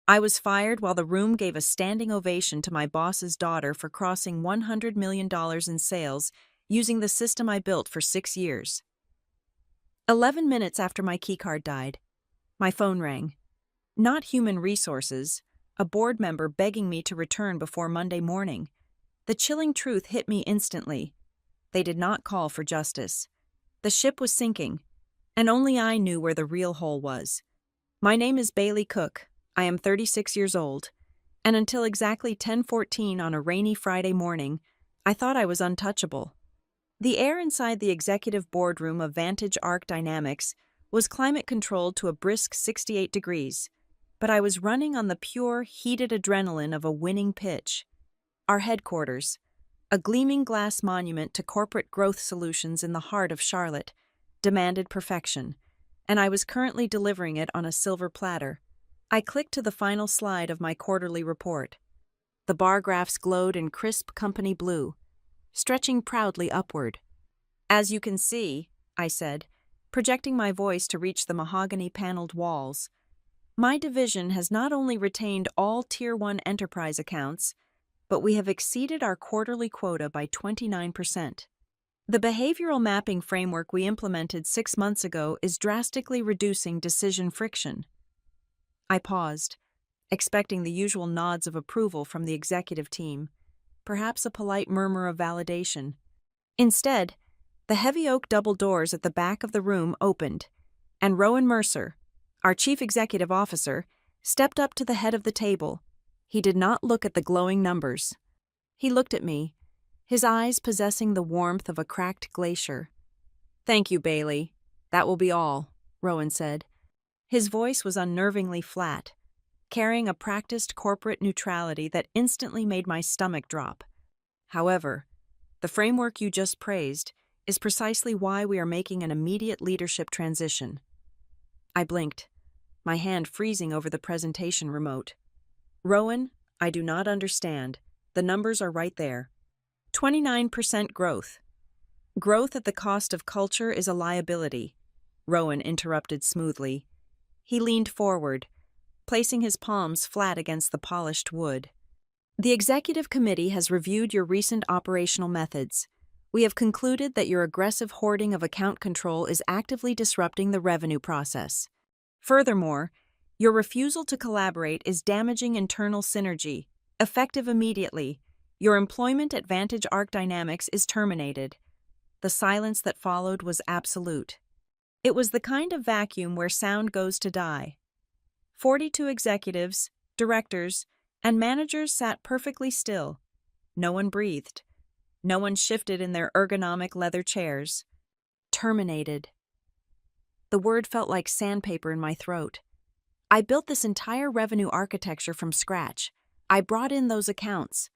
I was fired while the room gave a standing ovation to my boss's daughter for crossing $100 million in sales using the system I built for 6 years. 11 minutes after my keycard died, my phone rang. Not human resources, a board member begging me to return before Monday morning. The chilling truth hit me instantly. They did not call for justice. The ship was sinking, and only I knew where the real hole was. My name is Bailey Cook. I am 36 years old, and until exactly 10:14 on a rainy Friday morning, I thought I was untouchable. The air inside the executive boardroom of Vantage Arc Dynamics was climate-controlled to a brisk 68 degrees, but I was running on the pure, heated adrenaline of a winning pitch. Our headquarters, a gleaming glass monument to corporate growth solutions in the heart of Charlotte, demanded perfection, and I was currently delivering it on a silver platter. I clicked to the final slide of my quarterly report. The bar graphs glowed in crisp company blue, stretching proudly upward. "As you can see," I said, projecting my voice to reach the mahogany-paneled walls, "my division has not only retained all Tier 1 enterprise accounts, but we have exceeded our quarterly quota by 29%. The behavioral mapping framework we implemented 6 months ago is drastically reducing decision friction." I paused, expecting the usual nods of approval from the executive team, perhaps a polite murmur of validation. Instead, the heavy oak double doors at the back of the room opened, and Rowan Mercer, our chief executive officer, stepped up to the head of the table. He did not look at the glowing numbers. He looked at me, his eyes possessing the warmth of a cracked glacier. "Thank you, Bailey. That will be all," Rowan said. His voice was unnervingly flat, carrying a practiced corporate neutrality that instantly made my stomach drop. "However, the framework you just praised is precisely why we are making an immediate leadership transition." I blinked, my hand freezing over the presentation remote. "Rowan, I do not understand. The numbers are right there. 29% growth. Growth at the cost of culture is a liability," Rowan interrupted smoothly. He leaned forward, placing his palms flat against the polished wood. "The executive committee has reviewed your recent operational methods. We have concluded that your aggressive hoarding of account control is actively disrupting the revenue process. Furthermore, your refusal to collaborate is damaging internal synergy. Effective immediately, your employment at Vantage Arc Dynamics is terminated." The silence that followed was absolute. It was the kind of vacuum where sound goes to die. 42 executives, directors, and managers sat perfectly still. No one breathed. No one shifted in their ergonomic leather chairs. Terminated. The word felt like sandpaper in my throat. I built this entire revenue architecture from scratch. I brought in those accounts.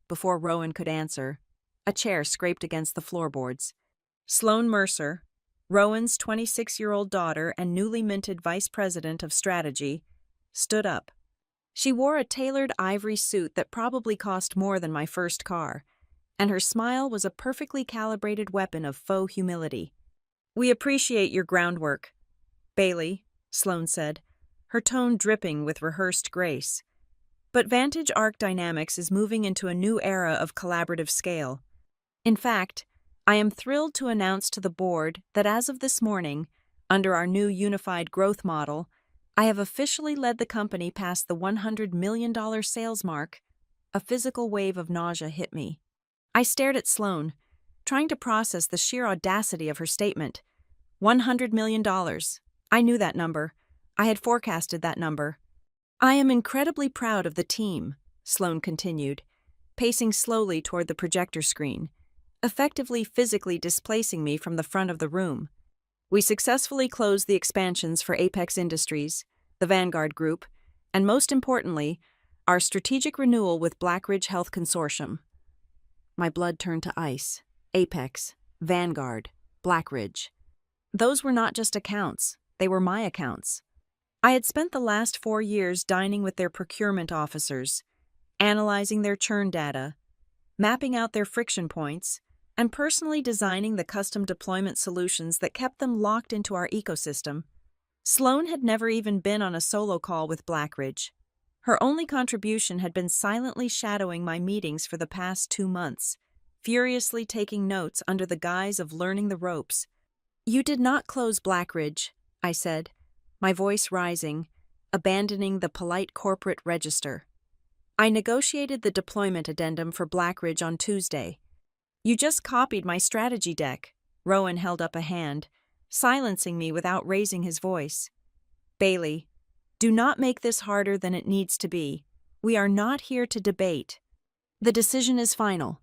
Before Rowan could answer, a chair scraped against the floorboards. Sloan Mercer, Rowan's 26-year-old daughter and newly minted vice president of strategy, stood up. She wore a tailored ivory suit that probably cost more than my first car, and her smile was a perfectly calibrated weapon of faux humility. "We appreciate your groundwork, Bailey," Sloan said, her tone dripping with rehearsed grace. "But Vantage Arc Dynamics is moving into a new era of collaborative scale. In fact, I am thrilled to announce to the board that as of this morning, under our new unified growth model, I have officially led the company past the $100 million sales mark." A physical wave of nausea hit me. I stared at Sloan, trying to process the sheer audacity of her statement. $100 million. I knew that number. I had forecasted that number. "I am incredibly proud of the team," Sloan continued, pacing slowly toward the projector screen, effectively physically displacing me from the front of the room. "We successfully closed the expansions for Apex Industries, the Vanguard Group, and most importantly, our strategic renewal with Blackridge Health Consortium." My blood turned to ice. Apex, Vanguard, Blackridge. Those were not just accounts, they were my accounts. I had spent the last 4 years dining with their procurement officers, analyzing their churn data, mapping out their friction points, and personally designing the custom deployment solutions that kept them locked into our ecosystem. Sloan had never even been on a solo call with Blackridge. Her only contribution had been silently shadowing my meetings for the past 2 months, furiously taking notes under the guise of learning the ropes. "You did not close Blackridge," I said, my voice rising, abandoning the polite corporate register. "I negotiated the deployment addendum for Blackridge on Tuesday. You just copied my strategy deck." Rowan held up a hand, silencing me without raising his voice. "Bailey, do not make this harder than it needs to be. We are not here to debate. The decision is final."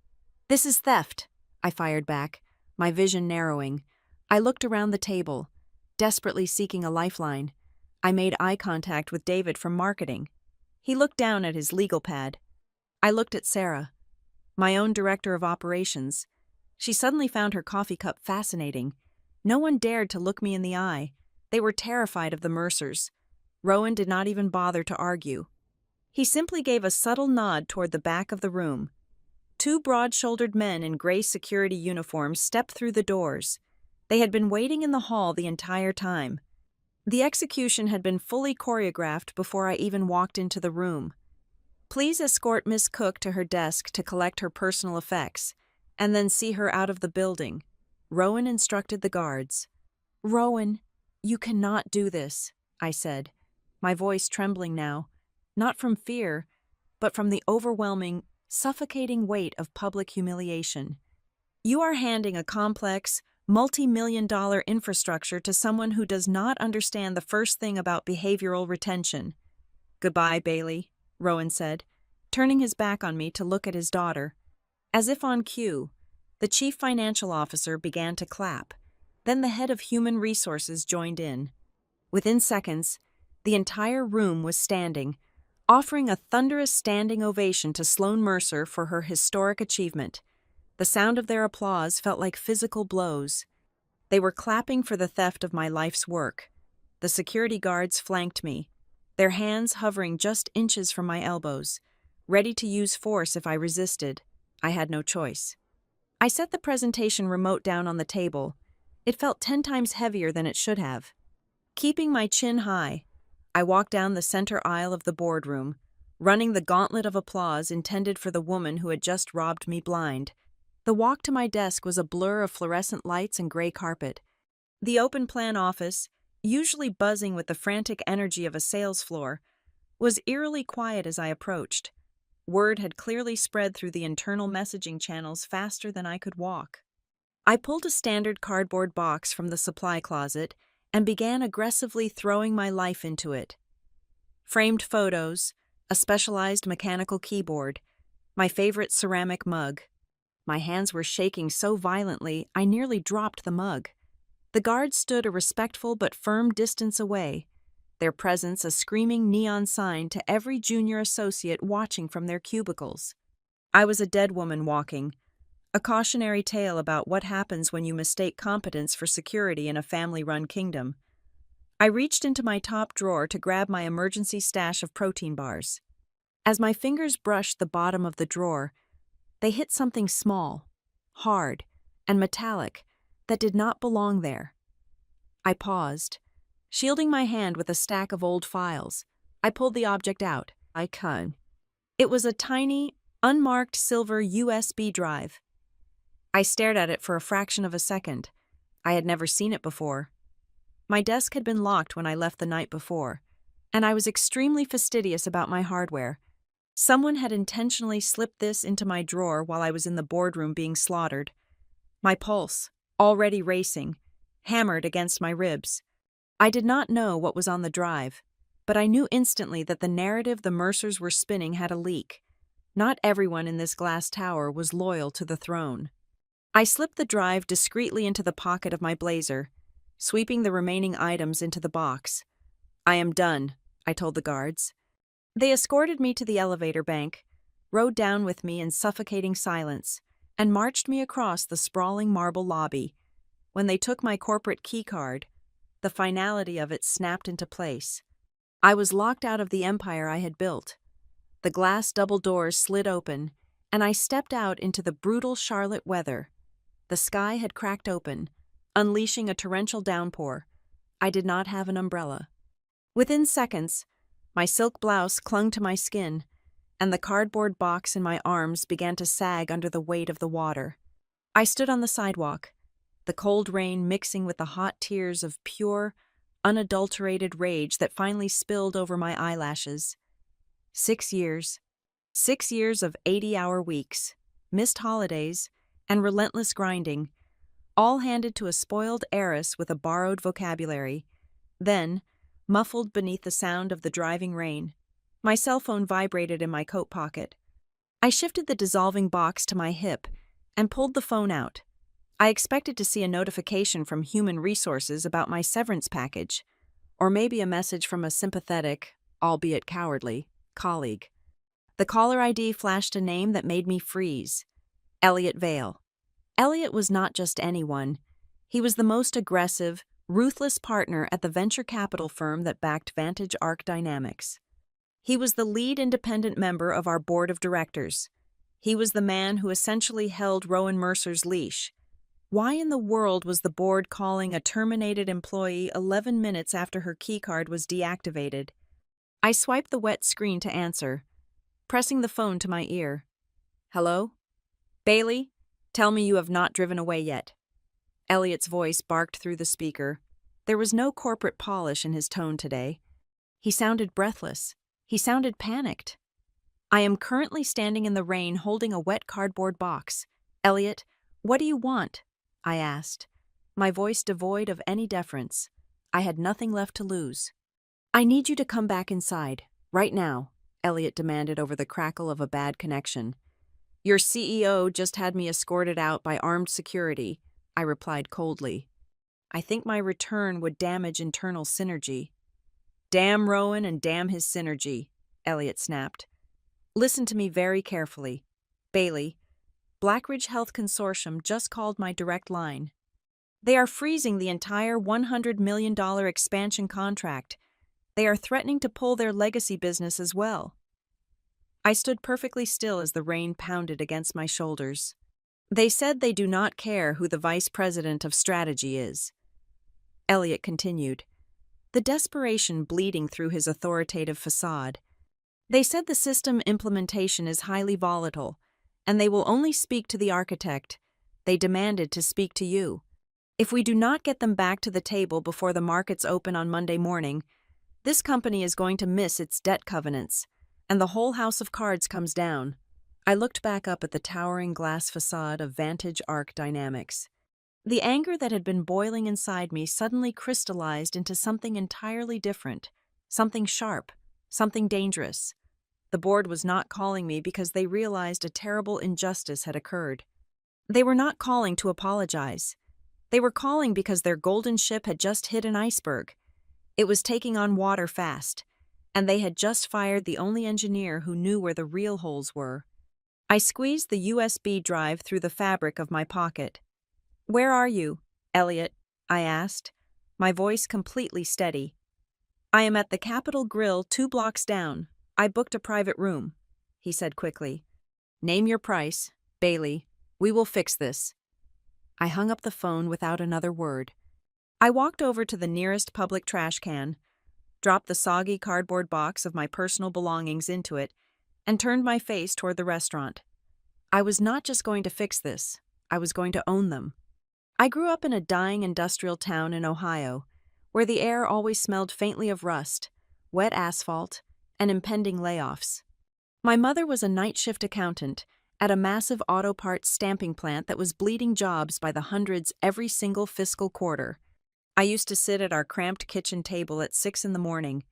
"This is theft," I fired back, my vision narrowing. I looked around the table, desperately seeking a lifeline. I made eye contact with David from marketing. He looked down at his legal pad. I looked at Sarah, my own director of operations. She suddenly found her coffee cup fascinating. No one dared to look me in the eye. They were terrified of the Mercers. Rowan did not even bother to argue. He simply gave a subtle nod toward the back of the room. 2 broad-shouldered men in gray security uniforms stepped through the doors. They had been waiting in the hall the entire time. The execution had been fully choreographed before I even walked into the room. "Please escort Miss Cook to her desk to collect her personal effects, and then see her out of the building," Rowan instructed the guards. "Rowan, you cannot do this," I said, my voice trembling now, not from fear, but from the overwhelming, suffocating weight of public humiliation. "You are handing a complex, multi-million-dollar infrastructure to someone who does not understand the first thing about behavioral retention." "Goodbye, Bailey," Rowan said, turning his back on me to look at his daughter. As if on cue, the chief financial officer began to clap. Then the head of human resources joined in. Within seconds, the entire room was standing, offering a thunderous standing ovation to Sloan Mercer for her historic achievement. The sound of their applause felt like physical blows. They were clapping for the theft of my life's work. The security guards flanked me, their hands hovering just inches from my elbows, ready to use force if I resisted. I had no choice. I set the presentation remote down on the table. It felt 10 times heavier than it should have. Keeping my chin high, I walked down the center aisle of the boardroom, running the gauntlet of applause intended for the woman who had just robbed me blind. The walk to my desk was a blur of fluorescent lights and gray carpet. The open-plan office, usually buzzing with the frantic energy of a sales floor, was eerily quiet as I approached. Word had clearly spread through the internal messaging channels faster than I could walk. I pulled a standard cardboard box from the supply closet and began aggressively throwing my life into it. Framed photos, a specialized mechanical keyboard, my favorite ceramic mug. My hands were shaking so violently I nearly dropped the mug. The guards stood a respectful but firm distance away, their presence a screaming neon sign to every junior associate watching from their cubicles. I was a dead woman walking, a cautionary tale about what happens when you mistake competence for security in a family-run kingdom. I reached into my top drawer to grab my emergency stash of protein bars. As my fingers brushed the bottom of the drawer, they hit something small, hard, and metallic that did not belong there. I paused, shielding my hand with a stack of old files. I pulled the object out. It was a tiny, unmarked silver USB drive. I stared at it for a fraction of a second. I had never seen it before. My desk had been locked when I left the night before, and I was extremely fastidious about my hardware. Someone had intentionally slipped this into my drawer while I was in the boardroom being slaughtered. My pulse, already racing, hammered against my ribs. I did not know what was on the drive, but I knew instantly that the narrative the Mercers were spinning had a leak. Not everyone in this glass tower was loyal to the throne. I slipped the drive discreetly into the pocket of my blazer, sweeping the remaining items into the box. "I am done," I told the guards. They escorted me to the elevator bank, rode down with me in suffocating silence, and marched me across the sprawling marble lobby. When they took my corporate keycard, the finality of it snapped into place. I was locked out of the empire I had built. The glass double doors slid open, and I stepped out into the brutal Charlotte weather. The sky had cracked open, unleashing a torrential downpour. I did not have an umbrella. Within seconds, My silk blouse clung to my skin, and the cardboard box in my arms began to sag under the weight of the water. I stood on the sidewalk, the cold rain mixing with the hot tears of pure, unadulterated rage that finally spilled over my eyelashes. 6 years. 6 years of 80-hour weeks, missed holidays, and relentless grinding, all handed to a spoiled heiress with a borrowed vocabulary. Then, muffled beneath the sound of the driving rain, my cell phone vibrated in my coat pocket. I shifted the dissolving box to my hip and pulled the phone out. I expected to see a notification from Human Resources about my severance package, or maybe a message from a sympathetic, albeit cowardly, colleague. The caller ID flashed a name that made me freeze. Elliot Vale. Elliot was not just anyone. He was the most aggressive, ruthless partner at the venture capital firm that backed Vantage Arc Dynamics. He was the lead independent member of our board of directors. He was the man who essentially held Rowan Mercer's leash. Why in the world was the board calling a terminated employee 11 minutes after her keycard was deactivated? I swiped the wet screen to answer, pressing the phone to my ear. Hello? Bailey, tell me you have not driven away yet. Elliot's voice barked through the speaker. There was no corporate polish in his tone today. He sounded breathless. He sounded panicked. I am currently standing in the rain holding a wet cardboard box. Elliot, what do you want? I asked, my voice devoid of any deference. I had nothing left to lose. I need you to come back inside, right now, Elliot demanded over the crackle of a bad connection. Your CEO just had me escorted out by armed security, I replied coldly. I think my return would damage internal synergy. Damn Rowan and damn his synergy, Elliot snapped. Listen to me very carefully. Bailey, Blackridge Health Consortium just called my direct line. They are freezing the entire $100 million expansion contract. They are threatening to pull their legacy business as well. I stood perfectly still as the rain pounded against my shoulders. They said they do not care who the vice president of strategy is. Elliot continued, the desperation bleeding through his authoritative facade. They said the system implementation is highly volatile, and they will only speak to the architect. They demanded to speak to you. If we do not get them back to the table before the markets open on Monday morning, this company is going to miss its debt covenants, and the whole house of cards comes down. I looked back up at the towering glass facade of Vantage Arc Dynamics. The anger that had been boiling inside me suddenly crystallized into something entirely different, something sharp, something dangerous. The board was not calling me because they realized a terrible injustice had occurred. They were not calling to apologize. They were calling because their golden ship had just hit an iceberg. It was taking on water fast, and they had just fired the only engineer who knew where the real holes were. I squeezed the USB drive through the fabric of my pocket. Where are you, Elliot? I asked, my voice completely steady. I am at the Capitol Grill 2 blocks down. I booked a private room, he said quickly. Name your price, Bailey. We will fix this. I hung up the phone without another word. I walked over to the nearest public trash can, dropped the soggy cardboard box of my personal belongings into it, and turned my face toward the restaurant. I was not just going to fix this, I was going to own them. I grew up in a dying industrial town in Ohio, where the air always smelled faintly of rust, wet asphalt, and impending layoffs. My mother was a night shift accountant at a massive auto parts stamping plant that was bleeding jobs by the hundreds every single fiscal quarter. I used to sit at our cramped kitchen table at 6 a.m,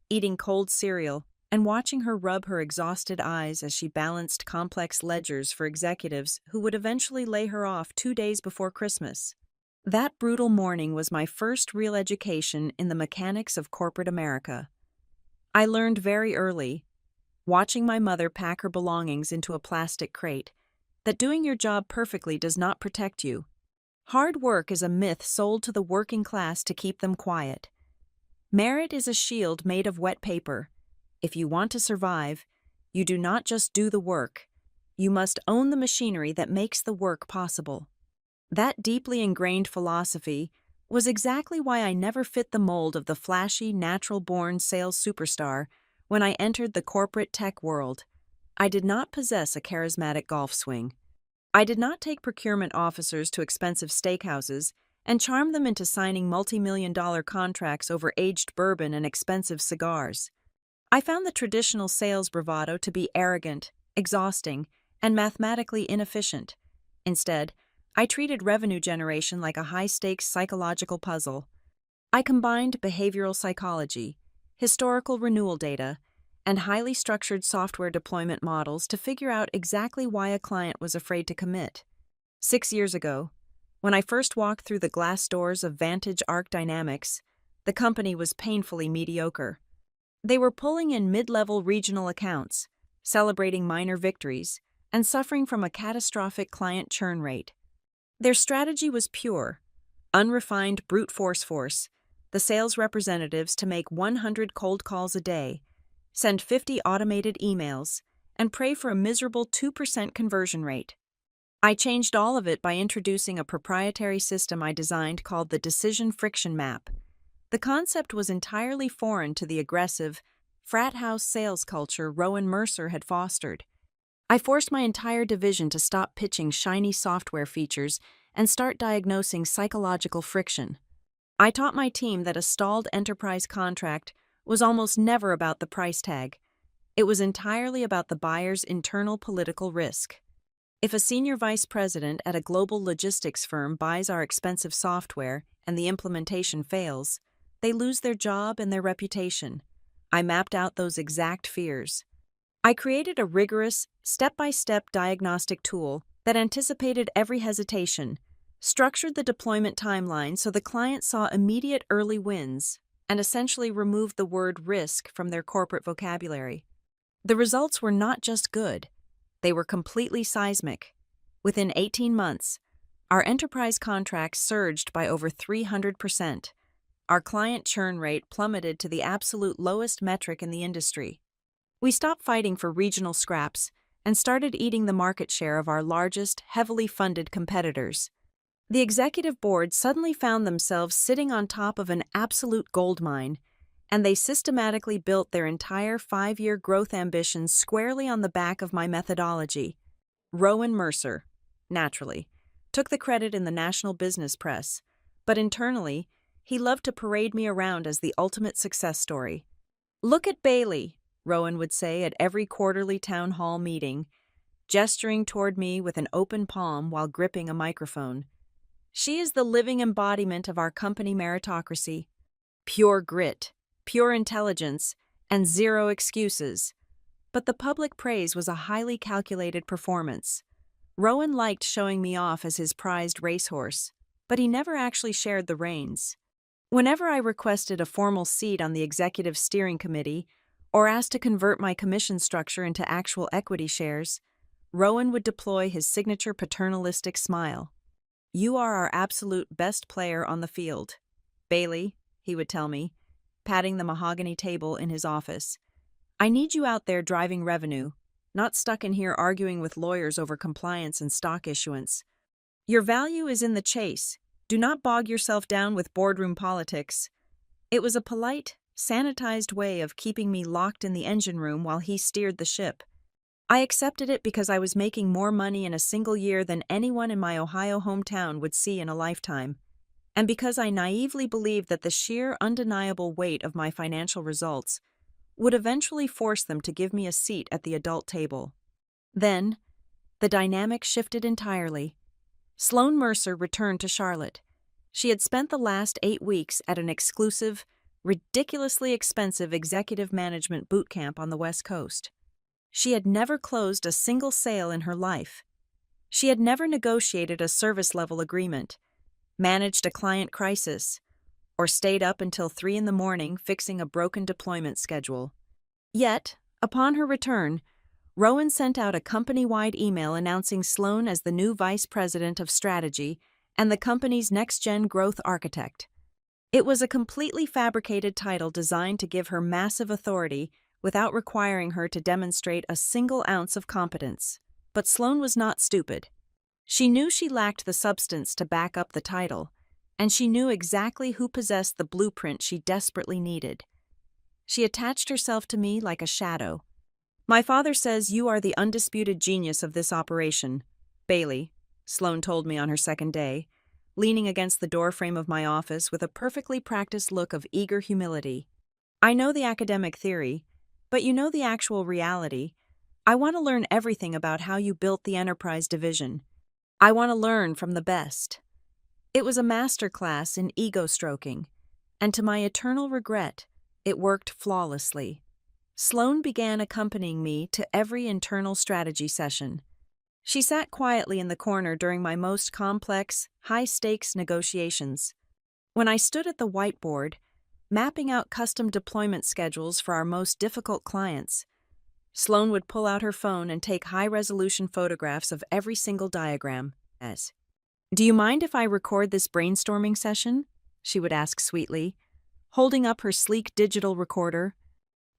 eating cold cereal and watching her rub her exhausted eyes as she balanced complex ledgers for executives who would eventually lay her off 2 days before Christmas. That brutal morning was my first real education in the mechanics of corporate America. I learned very early, watching my mother pack her belongings into a plastic crate, that doing your job perfectly does not protect you. Hard work is a myth sold to the working class to keep them quiet. Merit is a shield made of wet paper. If you want to survive, you do not just do the work. You must own the machinery that makes the work possible. That deeply ingrained philosophy was exactly why I never fit the mold of the flashy, natural-born sales superstar When I entered the corporate tech world, I did not possess a charismatic golf swing. I did not take procurement officers to expensive steakhouses and charm them into signing multi-million-dollar contracts over aged bourbon and expensive cigars. I found the traditional sales bravado to be arrogant, exhausting, and mathematically inefficient. Instead, I treated revenue generation like a high-stakes psychological puzzle. I combined behavioral psychology, historical renewal data, and highly structured software deployment models to figure out exactly why a client was afraid to commit. 6 years ago, when I first walked through the glass doors of Vantage Arc Dynamics, the company was painfully mediocre. They were pulling in mid-level regional accounts, celebrating minor victories, and suffering from a catastrophic client churn rate. Their strategy was pure, unrefined brute force, the sales representatives to make 100 cold calls a day, send 50 automated emails, and pray for a miserable 2% conversion rate. I changed all of it by introducing a proprietary system I designed called the Decision Friction Map. The concept was entirely foreign to the aggressive, frat house sales culture Rowan Mercer had fostered. I forced my entire division to stop pitching shiny software features and start diagnosing psychological friction. I taught my team that a stalled enterprise contract was almost never about the price tag. It was entirely about the buyer's internal political risk. If a senior vice president at a global logistics firm buys our expensive software and the implementation fails, they lose their job and their reputation. I mapped out those exact fears. I created a rigorous, step-by-step diagnostic tool that anticipated every hesitation, structured the deployment timeline so the client saw immediate early wins, and essentially removed the word risk from their corporate vocabulary. The results were not just good, they were completely seismic. Within 18 months, our enterprise contracts surged by over 300%. Our client churn rate plummeted to the absolute lowest metric in the industry. We stopped fighting for regional scraps and started eating the market share of our largest, heavily funded competitors. The executive board suddenly found themselves sitting on top of an absolute goldmine, and they systematically built their entire 5-year growth ambitions squarely on the back of my methodology. Rowan Mercer, naturally, took the credit in the national business press, but internally, he loved to parade me around as the ultimate success story. "Look at Bailey," Rowan would say at every quarterly town hall meeting, gesturing toward me with an open palm while gripping a microphone. "She is the living embodiment of our company meritocracy. Pure grit, pure intelligence, and zero excuses." But the public praise was a highly calculated performance. Rowan liked showing me off as his prized racehorse, but he never actually shared the reins. Whenever I requested a formal seat on the executive steering committee or asked to convert my commission structure into actual equity shares, Rowan would deploy his signature paternalistic smile. "You are our absolute best player on the field. Bailey," he would tell me, patting the mahogany table in his office, "I need you out there driving revenue, not stuck in here arguing with lawyers over compliance and stock issuance. Your value is in the chase. Do not bog yourself down with boardroom politics." It was a polite, sanitized way of keeping me locked in the engine room while he steered the ship. I accepted it because I was making more money in a single year than anyone in my Ohio hometown would see in a lifetime, and because I naively believed that the sheer undeniable weight of my financial results would eventually force them to give me a seat at the adult table. Then, the dynamic shifted entirely. Sloan Mercer returned to Charlotte. She had spent the last 8 weeks at an exclusive, ridiculously expensive executive management boot camp on the West Coast. She had never closed a single sale in her life. She had never negotiated a service-level agreement, managed a client crisis, or stayed up until 3 a.m. fixing a broken deployment schedule. Yet, upon her return, Rowan sent out a company-wide email announcing Sloan as the new vice president of strategy and the company's next-gen growth architect. It was a completely fabricated title designed to give her massive authority without requiring her to demonstrate a single ounce of competence. But Sloan was not stupid. She knew she lacked the substance to back up the title, and she knew exactly who possessed the blueprint she desperately needed. She attached herself to me like a shadow. "My father says you are the undisputed genius of this operation, Bailey," Sloane told me on her second day, leaning against the doorframe of my office with a perfectly practiced look of eager humility. "I know the academic theory, but you know the actual reality. I want to learn everything about how you built the enterprise division. I want to learn from the best." It was a masterclass in ego stroking, and to my eternal regret, it worked flawlessly. Sloane began accompanying me to every internal strategy session. She sat quietly in the corner during my most complex, high-stakes negotiations. When I stood at the whiteboard, mapping out custom deployment schedules for our most difficult clients, Sloane would pull out her phone and take high-resolution photographs of every single diagram. "Do you mind if I record this brainstorming session?" she would ask sweetly, holding up her sleek digital recorder.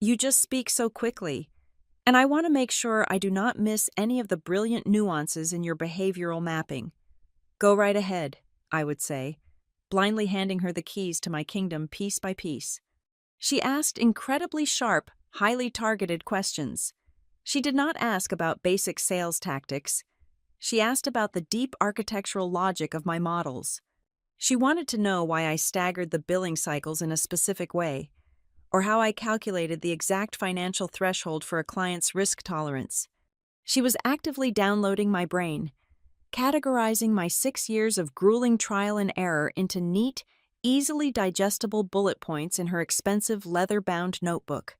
"You just speak so quickly, and I want to make sure I do not miss any of the brilliant nuances in your behavioral mapping." "Go right ahead," I would say, blindly handing her the keys to my kingdom piece by piece. She asked incredibly sharp, highly targeted questions. She did not ask about basic sales tactics. She asked about the deep architectural logic of my models. She wanted to know why I staggered the billing cycles in a specific way, or how I calculated the exact financial threshold for a client's risk tolerance. She was actively downloading my brain, categorizing my 6 years of grueling trial and error into neat, easily digestible bullet points in her expensive leather-bound notebook.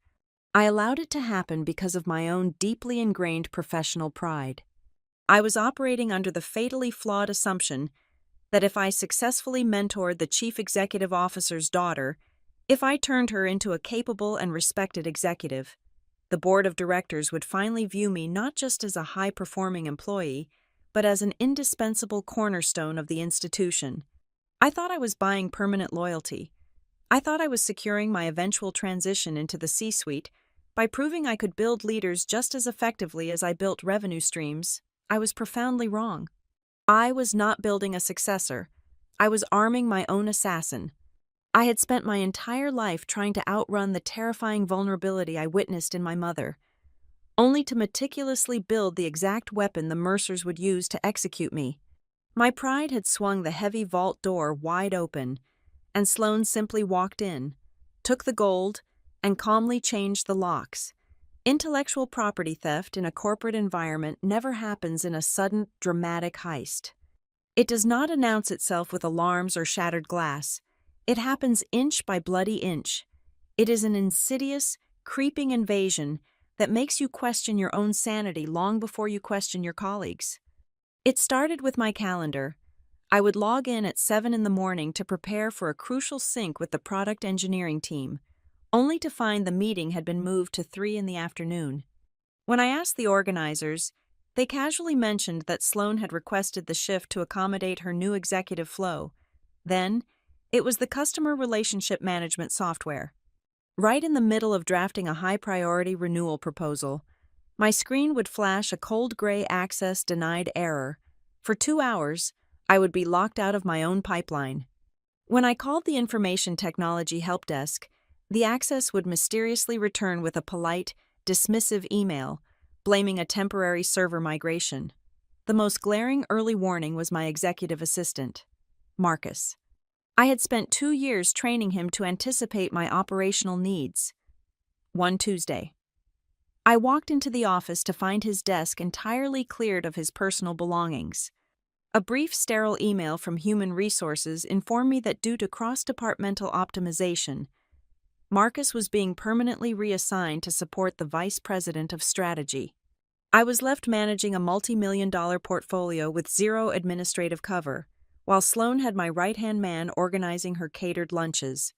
I allowed it to happen because of my own deeply ingrained professional pride. I was operating under the fatally flawed assumption that if I successfully mentored the chief executive officer's daughter, if I turned her into a capable and respected executive, the board of directors would finally view me not just as a high-performing employee, but as an indispensable cornerstone of the institution. I thought I was buying permanent loyalty. I thought I was securing my eventual transition into the C-suite by proving I could build leaders just as effectively as I built revenue streams. I was profoundly wrong. I was not building a successor. I was arming my own assassin. I had spent my entire life trying to outrun the terrifying vulnerability I witnessed in my mother, only to meticulously build the exact weapon the Mercers would use to execute me. My pride had swung the heavy vault door wide open, and Sloane simply walked in, took the gold, and calmly changed the locks. Intellectual property theft in a corporate environment never happens in a sudden, dramatic heist. It does not announce itself with alarms or shattered glass. It happens inch by bloody inch. It is an insidious, creeping invasion that makes you question your own sanity long before you question your colleagues. It started with my calendar. I would log in at 7 in the morning to prepare for a crucial sync with the product engineering team, only to find the meeting had been moved to 3 in the afternoon. When I asked the organizers, they casually mentioned that Sloane had requested the shift to accommodate her new executive flow. Then, it was the customer relationship management software. Right in the middle of drafting a high-priority renewal proposal, my screen would flash a cold gray access denied error. For 2 hours, I would be locked out of my own pipeline. When I called the information technology help desk, the access would mysteriously return with a polite, dismissive email, blaming a temporary server migration. The most glaring early warning was my executive assistant, Marcus. I had spent 2 years training him to anticipate my operational needs. One Tuesday, I walked into the office to find his desk entirely cleared of his personal belongings. A brief sterile email from Human Resources informed me that due to cross-departmental optimization, Marcus was being permanently reassigned to support the Vice President of Strategy. I was left managing a multi-million-dollar portfolio with zero administrative cover, while Sloane had my right-hand man organizing her catered lunches.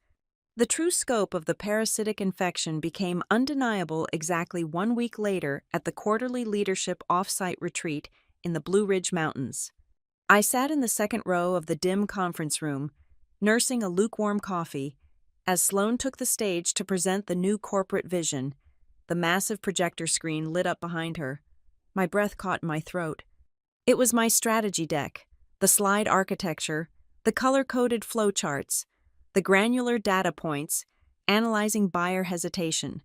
The true scope of the parasitic infection became undeniable exactly 1 week later at the quarterly leadership off-site retreat in the Blue Ridge Mountains. I sat in the second row of the dim conference room, nursing a lukewarm coffee, as Sloane took the stage to present the new corporate vision. The massive projector screen lit up behind her. My breath caught in my throat. It was my strategy deck, the slide architecture, the color-coded flowcharts, the granular data points, Analyzing Buyer Hesitation.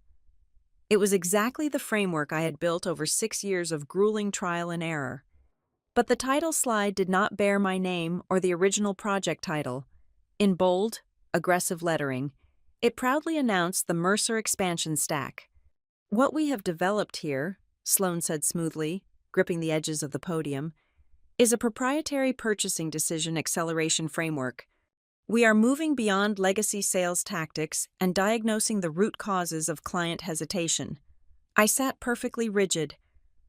It was exactly the framework I had built over 6 years of grueling trial and error. But the title slide did not bear my name or the original project title. In bold, aggressive lettering, it proudly announced the Mercer expansion stack. "What we have developed here," Sloan said smoothly, gripping the edges of the podium, "is a proprietary purchasing decision acceleration framework. We are moving beyond legacy sales tactics and diagnosing the root causes of client hesitation." I sat perfectly rigid,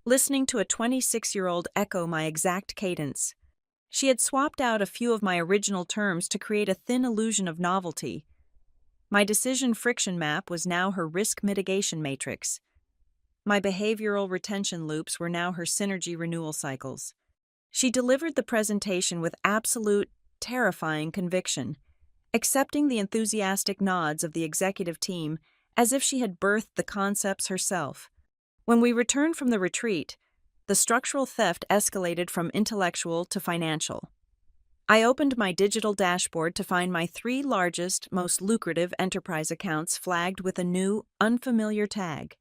listening to a 26-year-old echo my exact cadence. She had swapped out a few of my original terms to create a thin illusion of novelty. My decision friction map was now her risk mitigation matrix. My behavioral retention loops were now her synergy renewal cycles. She delivered the presentation with absolute, terrifying conviction, accepting the enthusiastic nods of the executive team as if she had birthed the concepts herself. When we returned from the retreat, the structural theft escalated from intellectual to financial. I opened my digital dashboard to find my 3 largest, most lucrative enterprise accounts flagged with a new, unfamiliar tag.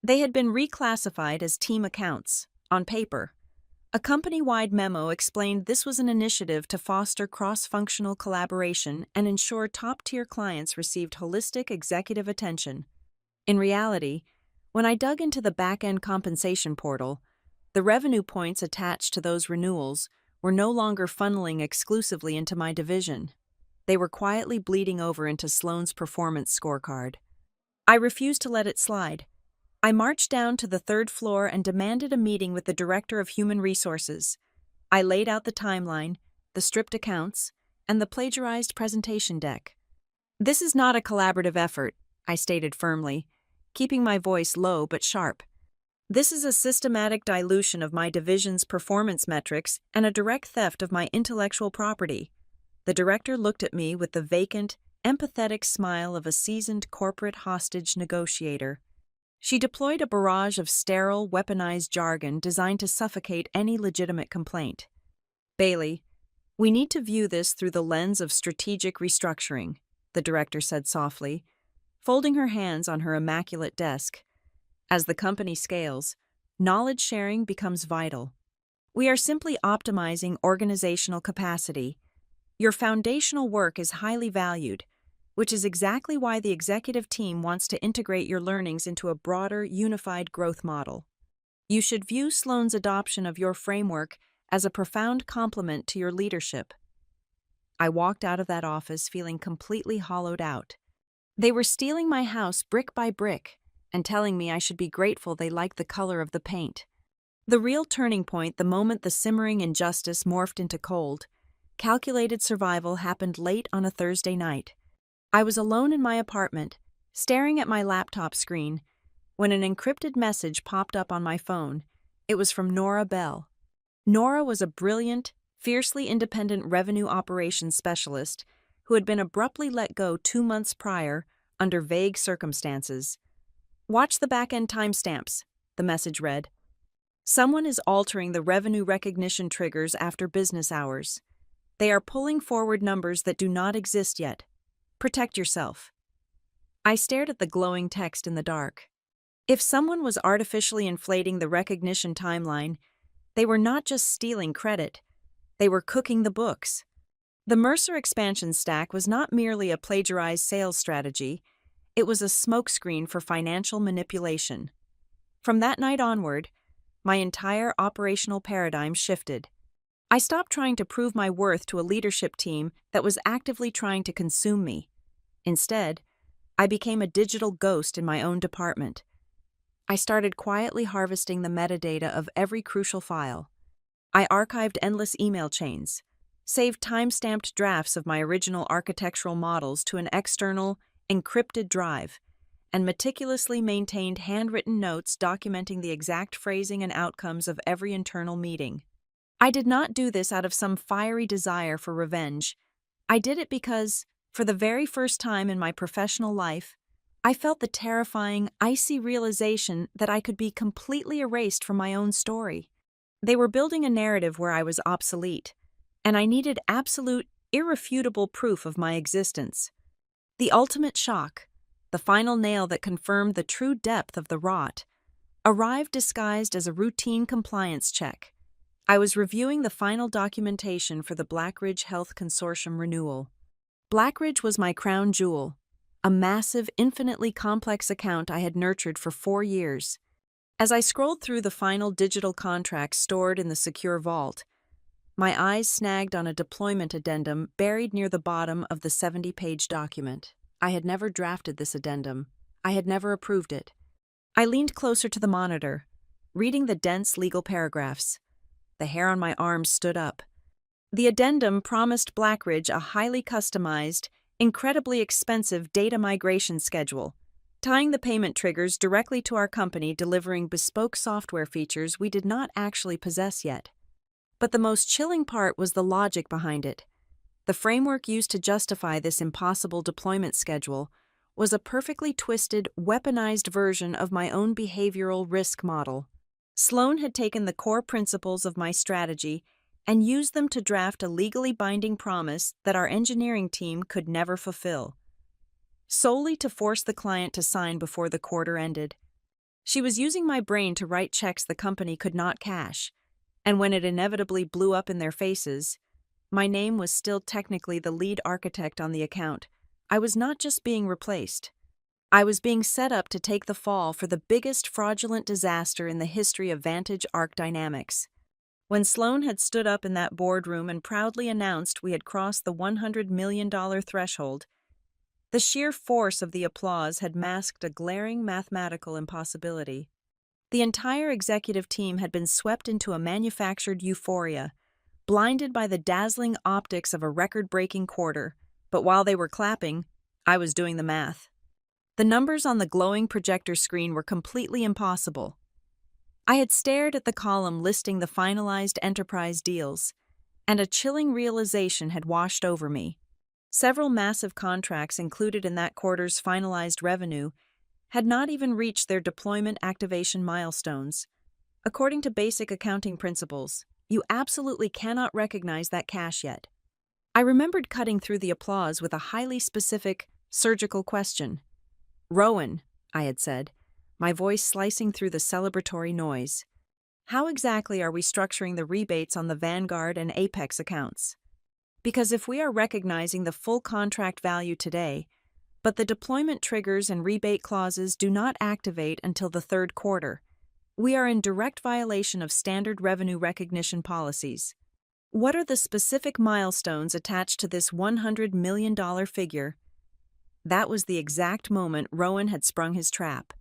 They had been reclassified as team accounts, on paper. A company-wide memo explained this was an initiative to foster cross-functional collaboration and ensure top-tier clients received holistic executive attention. In reality, when I dug into the back-end compensation portal, the revenue points attached to those renewals were no longer funneling exclusively into my division. They were quietly bleeding over into Sloan's performance scorecard. I refused to let it slide. I marched down to the 3rd floor and demanded a meeting with the Director of Human Resources. I laid out the timeline, the stripped accounts, and the plagiarized presentation deck. "This is not a collaborative effort," I stated firmly, keeping my voice low but sharp. "This is a systematic dilution of my division's performance metrics and a direct theft of my intellectual property." The director looked at me with the vacant, empathetic smile of a seasoned corporate hostage negotiator. She deployed a barrage of sterile, weaponized jargon designed to suffocate any legitimate complaint. "Bailey, we need to view this through the lens of strategic restructuring," the director said softly, folding her hands on her immaculate desk. "As the company scales, knowledge sharing becomes vital. We are simply optimizing organizational capacity. Your foundational work is highly valued, which is exactly why the executive team wants to integrate your learnings into a broader, unified growth model. You should view Sloan's adoption of your framework as a profound compliment to your leadership." I walked out of that office feeling completely hollowed out. They were stealing my house brick by brick and telling me I should be grateful they liked the color of the paint. The real turning point, the moment the simmering injustice morphed into cold, calculated survival, happened late on a Thursday night. I was alone in my apartment, staring at my laptop screen, when an encrypted message popped up on my phone. It was from Nora Bell. Nora was a brilliant, fiercely independent revenue operations specialist who had been abruptly let go 2 months prior under vague circumstances. "Watch the back-end timestamps," the message read. "Someone is altering the revenue recognition triggers after business hours. They are pulling forward numbers that do not exist yet. Protect yourself." I stared at the glowing text in the dark. If someone was artificially inflating the recognition timeline, they were not just stealing credit, they were cooking the books. The Mercer expansion stack was not merely a plagiarized sales strategy, it was a smokescreen for financial manipulation. From that night onward, my entire operational paradigm shifted. I stopped trying to prove my worth to a leadership team that was actively trying to consume me. Instead, I became a digital ghost in my own department. I started quietly harvesting the metadata of every crucial file. I archived endless email chains, saved time-stamped drafts of my original architectural models to an external, encrypted drive, and meticulously maintained handwritten notes documenting the exact phrasing and outcomes of every internal meeting. I did not do this out of some fiery desire for revenge. I did it because, for the very first time in my professional life, I felt the terrifying, icy realization that I could be completely erased from my own story. They were building a narrative where I was obsolete, and I needed absolute, irrefutable proof of my existence. The ultimate shock, The final nail that confirmed the true depth of the rot arrived disguised as a routine compliance check. I was reviewing the final documentation for the Blackridge Health Consortium renewal. Blackridge was my crown jewel, a massive, infinitely complex account I had nurtured for 4 years. As I scrolled through the final digital contracts stored in the secure vault, my eyes snagged on a deployment addendum buried near the bottom of the 70-page document. I had never drafted this addendum. I had never approved it. I leaned closer to the monitor, reading the dense legal paragraphs. The hair on my arms stood up. The addendum promised Blackridge a highly customized, incredibly expensive data migration schedule, tying the payment triggers directly to our company delivering bespoke software features we did not actually possess yet. But the most chilling part was the logic behind it. The framework used to justify this impossible deployment schedule was a perfectly twisted, weaponized version of my own behavioral risk model. Sloan had taken the core principles of my strategy and used them to draft a legally binding promise that our engineering team could never fulfill, solely to force the client to sign before the quarter ended. She was using my brain to write checks the company could not cash, and when it inevitably blew up in their faces, my name was still technically the lead architect on the account. I was not just being replaced. I was being set up to take the fall for the biggest fraudulent disaster in the history of Vantage Arc Dynamics. When Sloan had stood up in that boardroom and proudly announced we had crossed the $100 million threshold, the sheer force of the applause had masked a glaring mathematical impossibility. The entire executive team had been swept into a manufactured euphoria, blinded by the dazzling optics of a record-breaking quarter, but while they were clapping, I was doing the math. The numbers on the glowing projector screen were completely impossible. I had stared at the column listing the finalized enterprise deals, and a chilling realization had washed over me. Several massive contracts included in that quarter's finalized revenue had not even reached their deployment activation milestones. According to basic accounting principles, you absolutely cannot recognize that cash yet. I remembered cutting through the applause with a highly specific, surgical question. "Rowan," I had said, my voice slicing through the celebratory noise, "how exactly are we structuring the rebates on the Vanguard and Apex accounts? Because if we are recognizing the full contract value today, but the deployment triggers and rebate clauses do not activate until the third quarter, we are in direct violation of standard revenue recognition policies. What are the specific milestones attached to this $100 million figure?" That was the exact moment Rowan had sprung his trap.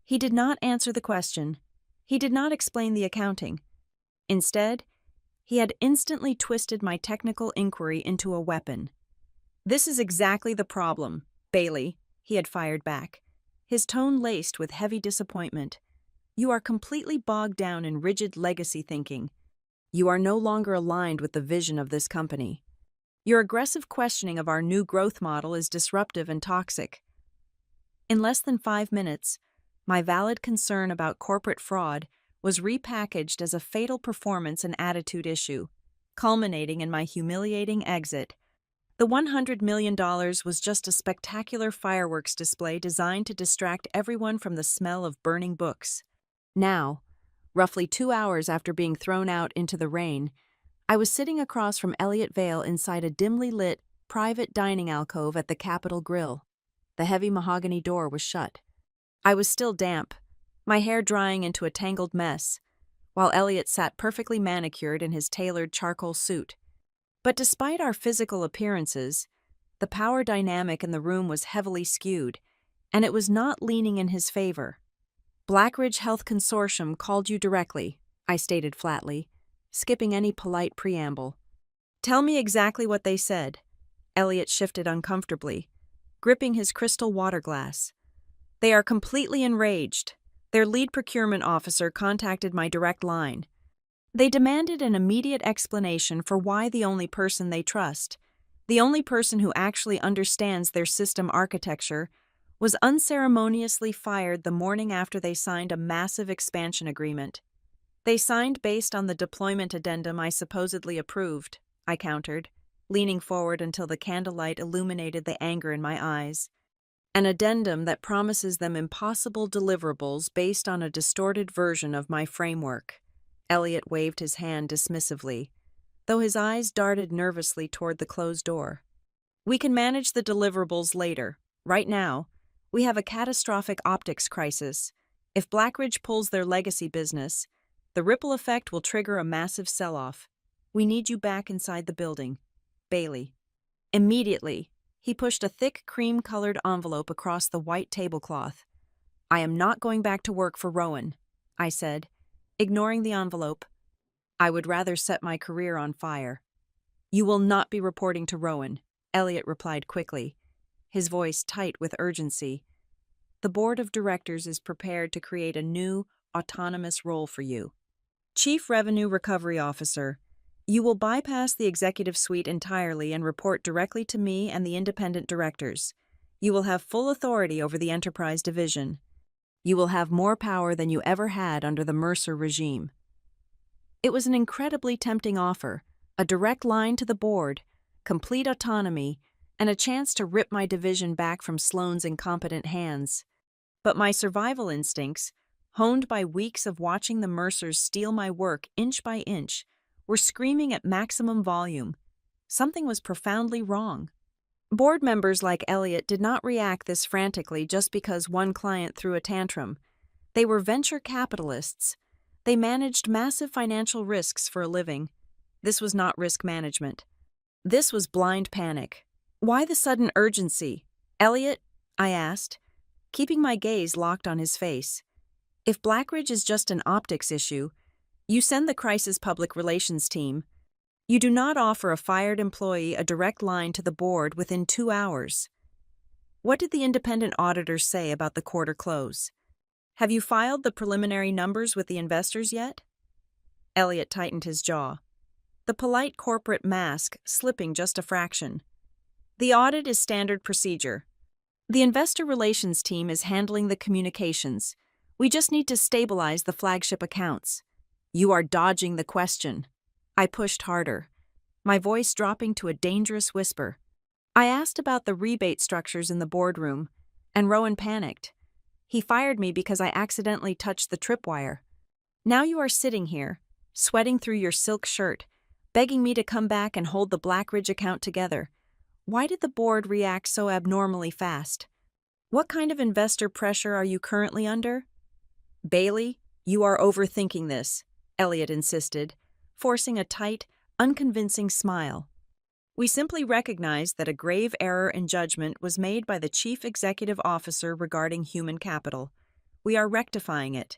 He did not answer the question. He did not explain the accounting. Instead, he had instantly twisted my technical inquiry into a weapon. "This is exactly the problem, Bailey," he had fired back, his tone laced with heavy disappointment. "You are completely bogged down in rigid legacy thinking. You are no longer aligned with the vision of this company. Your aggressive questioning of our new growth model is disruptive and toxic." In less than 5 minutes, my valid concern about corporate fraud was repackaged as a fatal performance and attitude issue, culminating in my humiliating exit. The $100 million was just a spectacular fireworks display designed to distract everyone from the smell of burning books. Now, roughly 2 hours after being thrown out into the rain, I was sitting across from Elliott Vale inside a dimly lit, private dining alcove at the Capitol Grill. The heavy mahogany door was shut. I was still damp, my hair drying into a tangled mess, while Elliott sat perfectly manicured in his tailored charcoal suit. But despite our physical appearances, the power dynamic in the room was heavily skewed, and it was not leaning in his favor. "Blackridge Health Consortium called you directly," I stated flatly, skipping any polite preamble. "Tell me exactly what they said." Elliott shifted uncomfortably, gripping his crystal water glass. "They are completely enraged. Their lead procurement officer contacted my direct line. They demanded an immediate explanation for why the only person they trust, the only person who actually understands their system architecture, was unceremoniously fired the morning after they signed a massive expansion agreement. They signed based on the deployment addendum I supposedly approved," I countered, leaning forward until the candlelight illuminated the anger in my eyes. An addendum that promises them impossible deliverables based on a distorted version of my framework. Elliot waved his hand dismissively, though his eyes darted nervously toward the closed door. We can manage the deliverables later. Right now, we have a catastrophic optics crisis. If Blackridge pulls their legacy business, the ripple effect will trigger a massive sell-off. We need you back inside the building. Bailey. Immediately, he pushed a thick cream-colored envelope across the white tablecloth. I am not going back to work for Rowan, I said, ignoring the envelope. I would rather set my career on fire. You will not be reporting to Rowan, Elliot replied quickly, his voice tight with urgency. The board of directors is prepared to create a new, autonomous role for you. Chief Revenue Recovery Officer. You will bypass the executive suite entirely and report directly to me and the independent directors. You will have full authority over the enterprise division. You will have more power than you ever had under the Mercer regime. It was an incredibly tempting offer, a direct line to the board, complete autonomy, and a chance to rip my division back from Sloane's incompetent hands. But my survival instincts, honed by weeks of watching the Mercers steal my work inch by inch, were screaming at maximum volume. Something was profoundly wrong. Board members like Elliot did not react this frantically just because one client threw a tantrum. They were venture capitalists. They managed massive financial risks for a living. This was not risk management. This was blind panic. Why the sudden urgency? Elliot, I asked, keeping my gaze locked on his face. If Blackridge is just an optics issue, you send the crisis public relations team. You do not offer a fired employee a direct line to the board within 2 hours. What did the independent auditors say about the quarter close? Have you filed the preliminary numbers with the investors yet? Elliot tightened his jaw, the polite corporate mask slipping just a fraction. The audit is standard procedure. The investor relations team is handling the communications. We just need to stabilize the flagship accounts. You are dodging the question. I pushed harder, my voice dropping to a dangerous whisper. I asked about the rebate structures in the boardroom, and Rowan panicked. He fired me because I accidentally touched the tripwire. Now you are sitting here, sweating through your silk shirt, begging me to come back and hold the Blackridge account together. Why did the board react so abnormally fast? What kind of investor pressure are you currently under? Bailey, you are overthinking this, Elliot insisted, forcing a tight, unconvincing smile. We simply recognize that a grave error in judgment was made by the chief executive officer regarding human capital. We are rectifying it.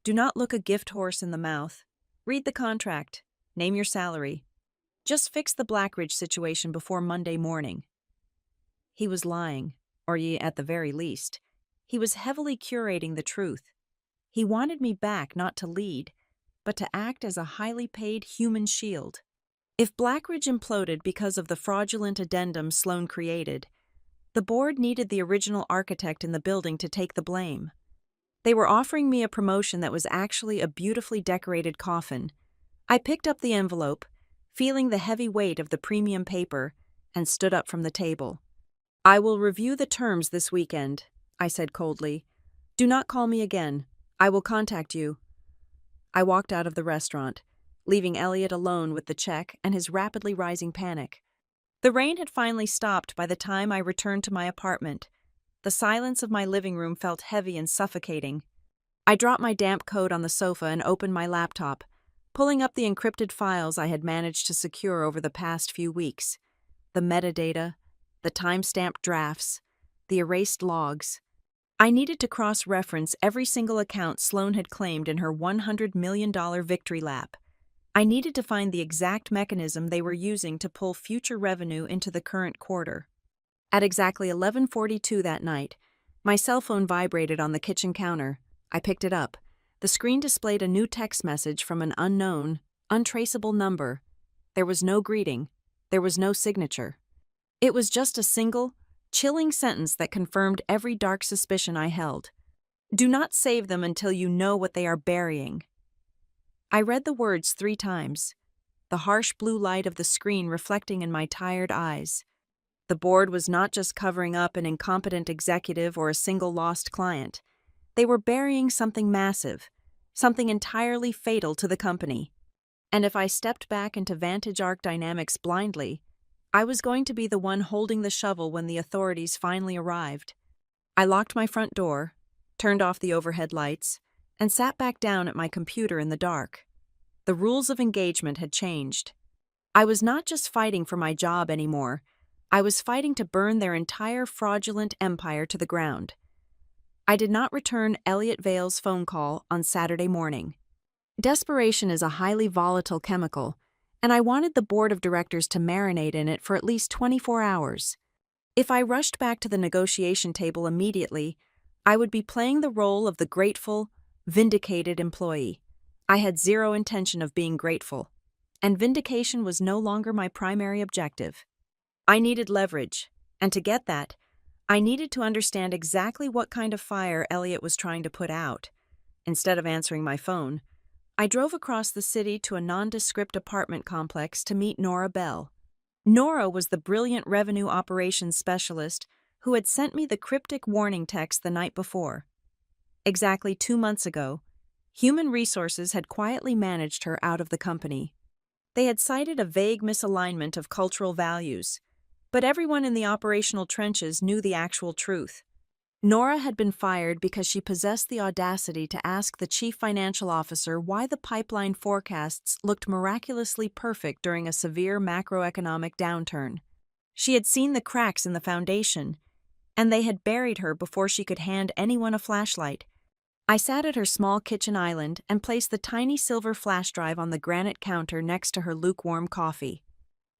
Do not look a gift horse in the mouth. Read the contract. Name your salary. Just fix the Blackridge situation before Monday morning. He was lying, or at the very least, he was heavily curating the truth. He wanted me back not to lead, but to act as a highly paid human shield. If Blackridge imploded because of the fraudulent addendum Sloane created, the board needed the original architect in the building to take the blame. They were offering me a promotion that was actually a beautifully decorated coffin. I picked up the envelope, feeling the heavy weight of the premium paper, and stood up from the table. I will review the terms this weekend, I said coldly. Do not call me again. I will contact you. I walked out of the restaurant, leaving Elliot alone with the check and his rapidly rising panic. The rain had finally stopped by the time I returned to my apartment. The silence of my living room felt heavy and suffocating. I dropped my damp coat on the sofa and opened my laptop, pulling up the encrypted files I had managed to secure over the past few weeks. The metadata, the timestamped drafts, the erased logs. I needed to cross-reference every single account Sloane had claimed in her $100 million victory lap. I needed to find the exact mechanism they were using to pull future revenue into the current quarter. At exactly 11:42 that night, my cell phone vibrated on the kitchen counter. I picked it up. The screen displayed a new text message from an unknown, untraceable number. There was no greeting. There was no signature. It was just a single, chilling sentence that confirmed every dark suspicion I held. Do not save them until you know what they are burying. I read the words 3 times, the harsh blue light of the screen reflecting in my tired eyes. The board was not just covering up an incompetent executive or a single lost client. They were burying something massive, something entirely fatal to the company. And if I stepped back into Vantage Arc Dynamics blindly, I was going to be the one holding the shovel when the authorities finally arrived. I locked my front door, turned off the overhead lights, and sat back down at my computer in the dark. The rules of engagement had changed. I was not just fighting for my job anymore. I was fighting to burn their entire fraudulent empire to the ground. I did not return Elliot Vale's phone call on Saturday morning. Desperation is a highly volatile chemical, and I wanted the board of directors to marinate in it for at least 24 hours. If I rushed back to the negotiation table immediately, I would be playing the role of the grateful, vindicated employee. I had zero intention of being grateful, and vindication was no longer my primary objective. I needed leverage, and to get that, I needed to understand exactly what kind of fire Elliot was trying to put out. Instead of answering my phone, I drove across the city to a nondescript apartment complex to meet Nora Bell. Nora was the brilliant revenue operations specialist who had sent me the cryptic warning text the night before. Exactly 2 months ago, Human Resources had quietly managed her out of the company. They had cited a vague misalignment of cultural values, but everyone in the operational trenches knew the actual truth. Nora had been fired because she possessed the audacity to ask the chief financial officer why the pipeline forecasts looked miraculously perfect during a severe macroeconomic downturn. She had seen the cracks in the foundation, and they had buried her before she could hand anyone a flashlight. I sat at her small kitchen island and placed the tiny silver flash drive on the granite counter next to her lukewarm coffee.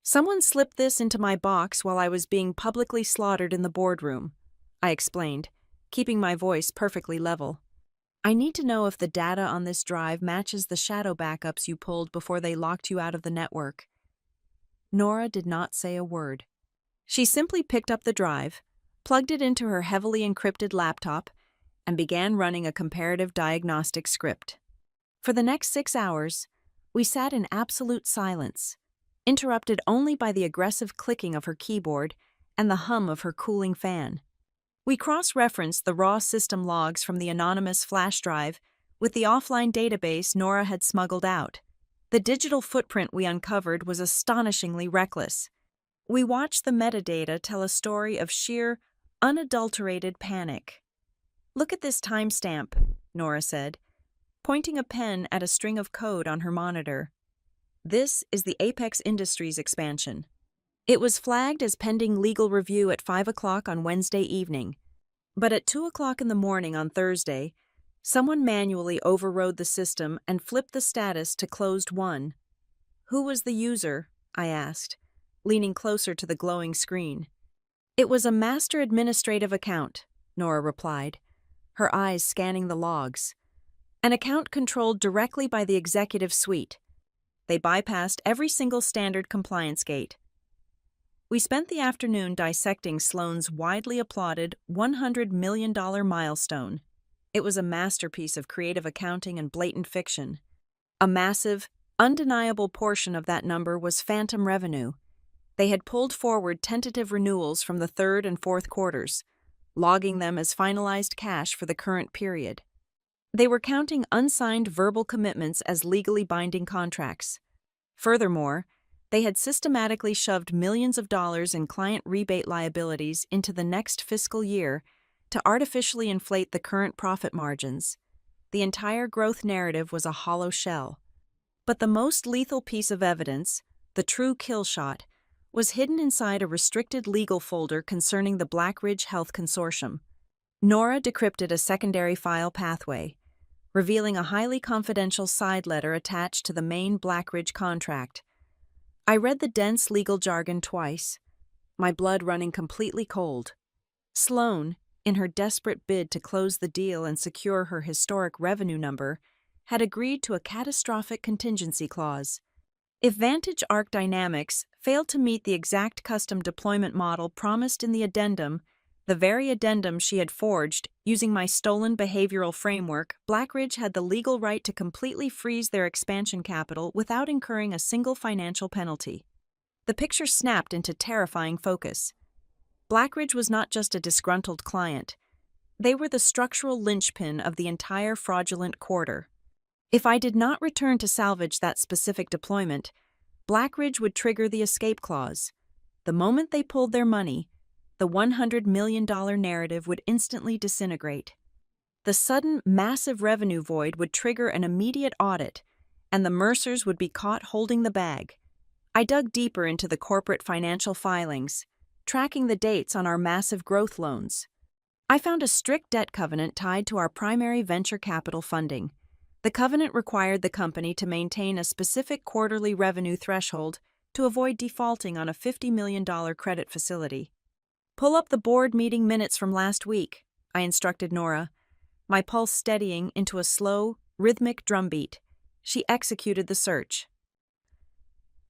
"Someone slipped this into my box while I was being publicly slaughtered in the boardroom," I explained, keeping my voice perfectly level. "I need to know if the data on this drive matches the shadow backups you pulled before they locked you out of the network." Nora did not say a word. She simply picked up the drive, plugged it into her heavily encrypted laptop, and began running a comparative diagnostic script. For the next 6 hours, we sat in absolute silence, interrupted only by the aggressive clicking of her keyboard and the hum of her cooling fan. We cross-referenced the raw system logs from the anonymous flash drive with the offline database Nora had smuggled out. The digital footprint we uncovered was astonishingly reckless. We watched the metadata tell a story of sheer, unadulterated panic. "Look at this timestamp," Nora said, pointing a pen at a string of code on her monitor. "This is the Apex Industries expansion. It was flagged as pending legal review at 5 o'clock on Wednesday evening. But at 2 o'clock in the morning on Thursday, someone manually overrode the system and flipped the status to closed won." "Who was the user?" I asked, leaning closer to the glowing screen. "It was a master administrative account," Nora replied, her eyes scanning the logs. "An account controlled directly by the executive suite. They bypassed every single standard compliance gate." We spent the afternoon dissecting Sloan's widely applauded $100 million milestone. It was a masterpiece of creative accounting and blatant fiction. A massive, undeniable portion of that number was phantom revenue. They had pulled forward tentative renewals from the third and fourth quarters, logging them as finalized cash for the current period. They were counting unsigned verbal commitments as legally binding contracts. Furthermore, they had systematically shoved millions of dollars in client rebate liabilities into the next fiscal year to artificially inflate the current profit margins. The entire growth narrative was a hollow shell. But the most lethal piece of evidence, the true kill shot, was hidden inside a restricted legal folder concerning the Blackridge Health Consortium. Nora decrypted a secondary file pathway, revealing a highly confidential side letter attached to the main Blackridge contract. I read the dense legal jargon twice, my blood running completely cold. Sloan, in her desperate bid to close the deal and secure her historic revenue number, had agreed to a catastrophic contingency clause. If Vantage Arc Dynamics failed to meet the exact custom deployment model promised in the addendum, the very addendum she had forged using my stolen behavioral framework, Blackridge had the legal right to completely freeze their expansion capital without incurring a single financial penalty. The picture snapped into terrifying focus. Blackridge was not just a disgruntled client. They were the structural linchpin of the entire fraudulent quarter. If I did not return to salvage that specific deployment, Blackridge would trigger the escape clause. The moment they pulled their money, the $100 million narrative would instantly disintegrate. The sudden, massive revenue void would trigger an immediate audit, and the Mercers would be caught holding the bag. I dug deeper into the corporate financial filings, tracking the dates on our massive growth loans. I found a strict debt covenant tied to our primary venture capital funding. The covenant required the company to maintain a specific quarterly revenue threshold to avoid defaulting on a $50 million credit facility. "Pull up the board meeting minutes from last week," I instructed Nora, my pulse steadying into a slow, rhythmic drumbeat. She executed the search.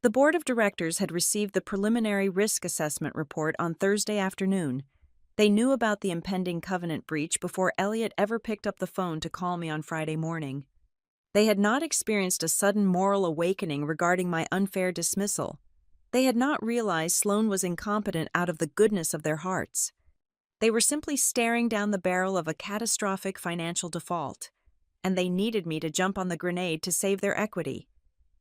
The board of directors had received the preliminary risk assessment report on Thursday afternoon. They knew about the impending covenant breach before Elliot ever picked up the phone to call me on Friday morning. They had not experienced a sudden moral awakening regarding my unfair dismissal. They had not realized Sloan was incompetent out of the goodness of their hearts. They were simply staring down the barrel of a catastrophic financial default, and they needed me to jump on the grenade to save their equity.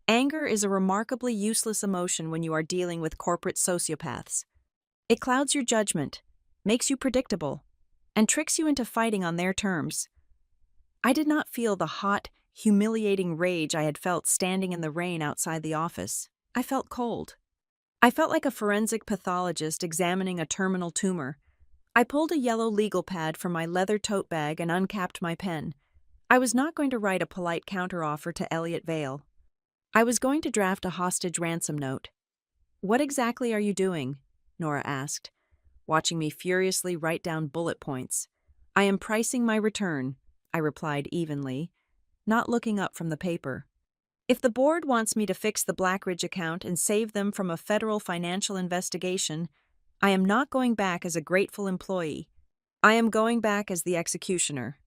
Anger is a remarkably useless emotion when you are dealing with corporate sociopaths. It clouds your judgment, makes you predictable, and tricks you into fighting on their terms. I did not feel the hot, humiliating rage I had felt standing in the rain outside the office. I felt cold. I felt like a forensic pathologist examining a terminal tumor. I pulled a yellow legal pad from my leather tote bag and uncapped my pen. I was not going to write a polite counteroffer to Elliot Vale. I was going to draft a hostage ransom note. "What exactly are you doing?" Nora asked, watching me furiously write down bullet points. "I am pricing my return," I replied evenly, not looking up from the paper. "If the board wants me to fix the Blackridge account and save them from a federal financial investigation, I am not going back as a grateful employee. I am going back as the executioner."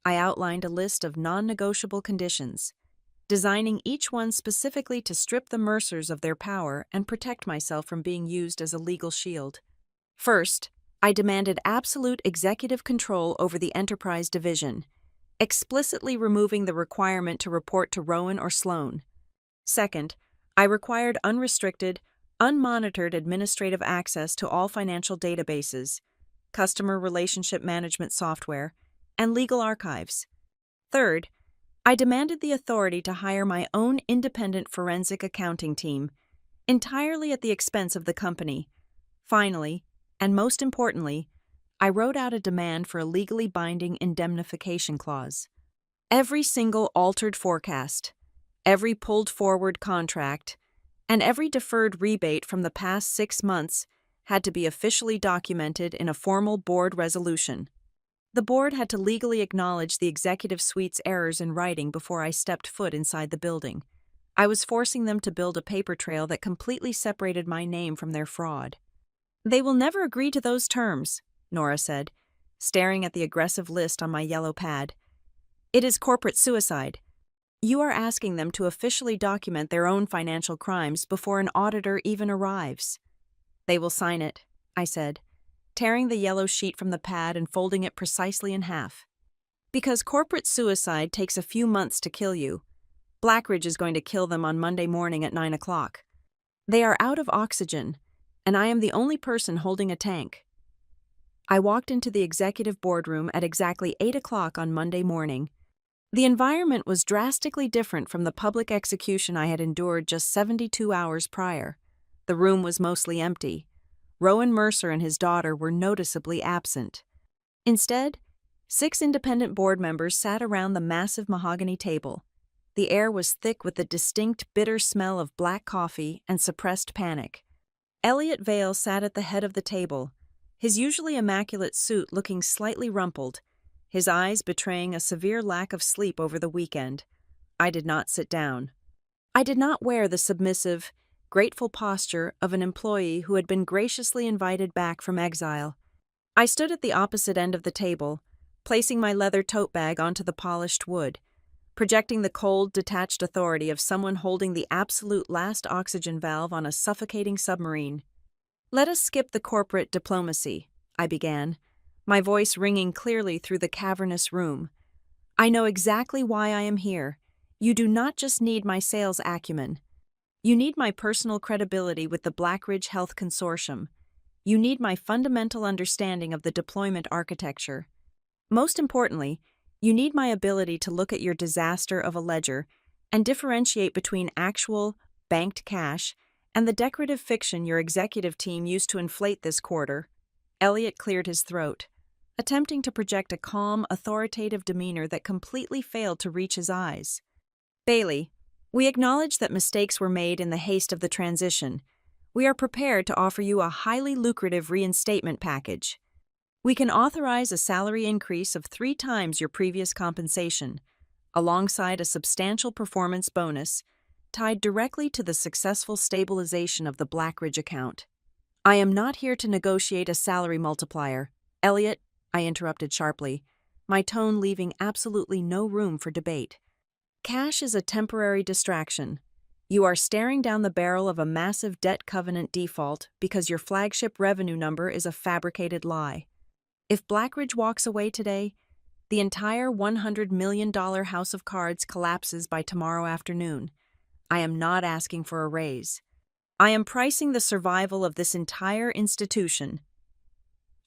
I outlined a list of non-negotiable conditions, designing each one specifically to strip the Mercers of their power and protect myself from being used as a legal shield. First, I demanded absolute executive control over the enterprise division, explicitly removing the requirement to report to Rowan or Sloan. Second, I required unrestricted, unmonitored administrative access to all financial databases, customer relationship management software, and legal archives. Third, I demanded the authority to hire my own independent forensic accounting team, entirely at the expense of the company. Finally, and most importantly, I wrote out a demand for a legally binding indemnification clause. Every single altered forecast, every pulled forward contract, and every deferred rebate from the past 6 months had to be officially documented in a formal board resolution. The board had to legally acknowledge the executive suite's errors in writing before I stepped foot inside the building. I was forcing them to build a paper trail that completely separated my name from their fraud. "They will never agree to those terms," Nora said, staring at the aggressive list on my yellow pad. "It is corporate suicide. You are asking them to officially document their own financial crimes before an auditor even arrives." "They will sign it," I said, tearing the yellow sheet from the pad and folding it precisely in half. "Because corporate suicide takes a few months to kill you. Blackridge is going to kill them on Monday morning at 9 o'clock. They are out of oxygen, and I am the only person holding a tank." I walked into the executive boardroom at exactly 8 o'clock on Monday morning. The environment was drastically different from the public execution I had endured just 72 hours prior. The room was mostly empty. Rowan Mercer and his daughter were noticeably absent. Instead, 6 independent board members sat around the massive mahogany table. The air was thick with the distinct bitter smell of black coffee and suppressed panic. Elliot Vale sat at the head of the table, his usually immaculate suit looking slightly rumpled, his eyes betraying a severe lack of sleep over the weekend. I did not sit down. I did not wear the submissive, grateful posture of an employee who had been graciously invited back from exile. I stood at the opposite end of the table, placing my leather tote bag onto the polished wood, projecting the cold, detached authority of someone holding the absolute last oxygen valve on a suffocating submarine. Let us skip the corporate diplomacy, I began, my voice ringing clearly through the cavernous room. I know exactly why I am here. You do not just need my sales acumen. You need my personal credibility with the Blackridge Health Consortium. You need my fundamental understanding of the deployment architecture. Most importantly, you need my ability to look at your disaster of a ledger and differentiate between actual, banked cash and the decorative fiction your executive team used to inflate this quarter. Elliot cleared his throat, attempting to project a calm, authoritative demeanor that completely failed to reach his eyes. Bailey, we acknowledge that mistakes were made in the haste of the transition. We are prepared to offer you a highly lucrative reinstatement package. We can authorize a salary increase of 3 times your previous compensation, alongside a substantial performance bonus tied directly to the successful stabilization of the Blackridge account. I am not here to negotiate a salary multiplier. Elliot, I interrupted sharply, my tone leaving absolutely no room for debate. Cash is a temporary distraction. You are staring down the barrel of a massive debt covenant default because your flagship revenue number is a fabricated lie. If Blackridge walks away today, the entire $100 million house of cards collapses by tomorrow afternoon. I am not asking for a raise. I am pricing the survival of this entire institution.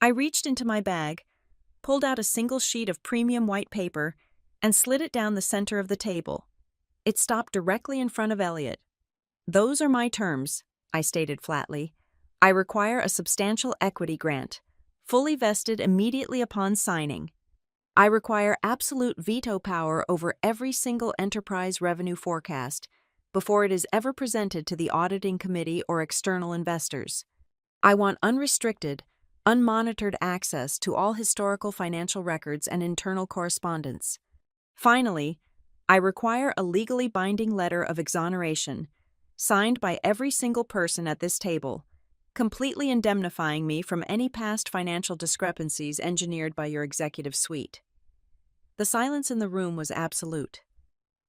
I reached into my bag, pulled out a single sheet of premium white paper, and slid it down the center of the table. It stopped directly in front of Elliot. Those are my terms, I stated flatly. I require a substantial equity grant, fully vested immediately upon signing. I require absolute veto power over every single enterprise revenue forecast before it is ever presented to the auditing committee or external investors. I want unrestricted, unmonitored access to all historical financial records and internal correspondence. Finally, I require a legally binding letter of exoneration, signed by every single person at this table, completely indemnifying me from any past financial discrepancies engineered by your executive suite. The silence in the room was absolute.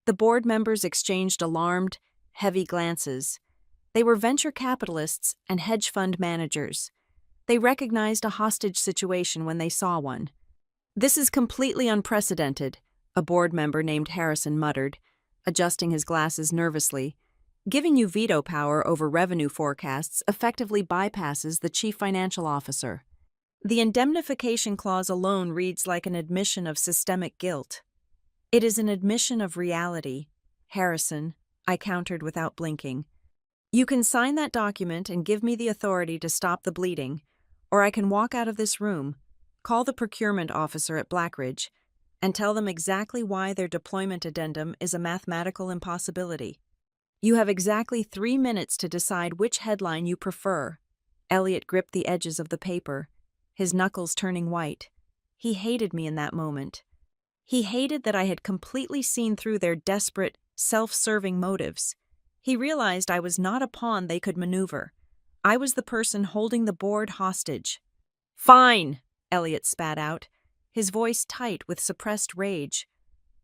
The board members exchanged alarmed, heavy glances. They were venture capitalists and hedge fund managers. They recognized a hostage situation when they saw one. "This is completely unprecedented," a board member named Harrison muttered, adjusting his glasses nervously. "Giving you veto power over revenue forecasts effectively bypasses the chief financial officer. The indemnification clause alone reads like an admission of systemic guilt." "It is an admission of reality, Harrison," I countered without blinking. "You can sign that document and give me the authority to stop the bleeding, or I can walk out of this room, call the procurement officer at Blackridge, and tell them exactly why their deployment addendum is a mathematical impossibility. You have exactly 3 minutes to decide which headline you prefer." Elliot gripped the edges of the paper, his knuckles turning white. He hated me in that moment. He hated that I had completely seen through their desperate, self-serving motives. He realized I was not a pawn they could maneuver. I was the person holding the board hostage. "Fine," Elliot spat out, his voice tight with suppressed rage.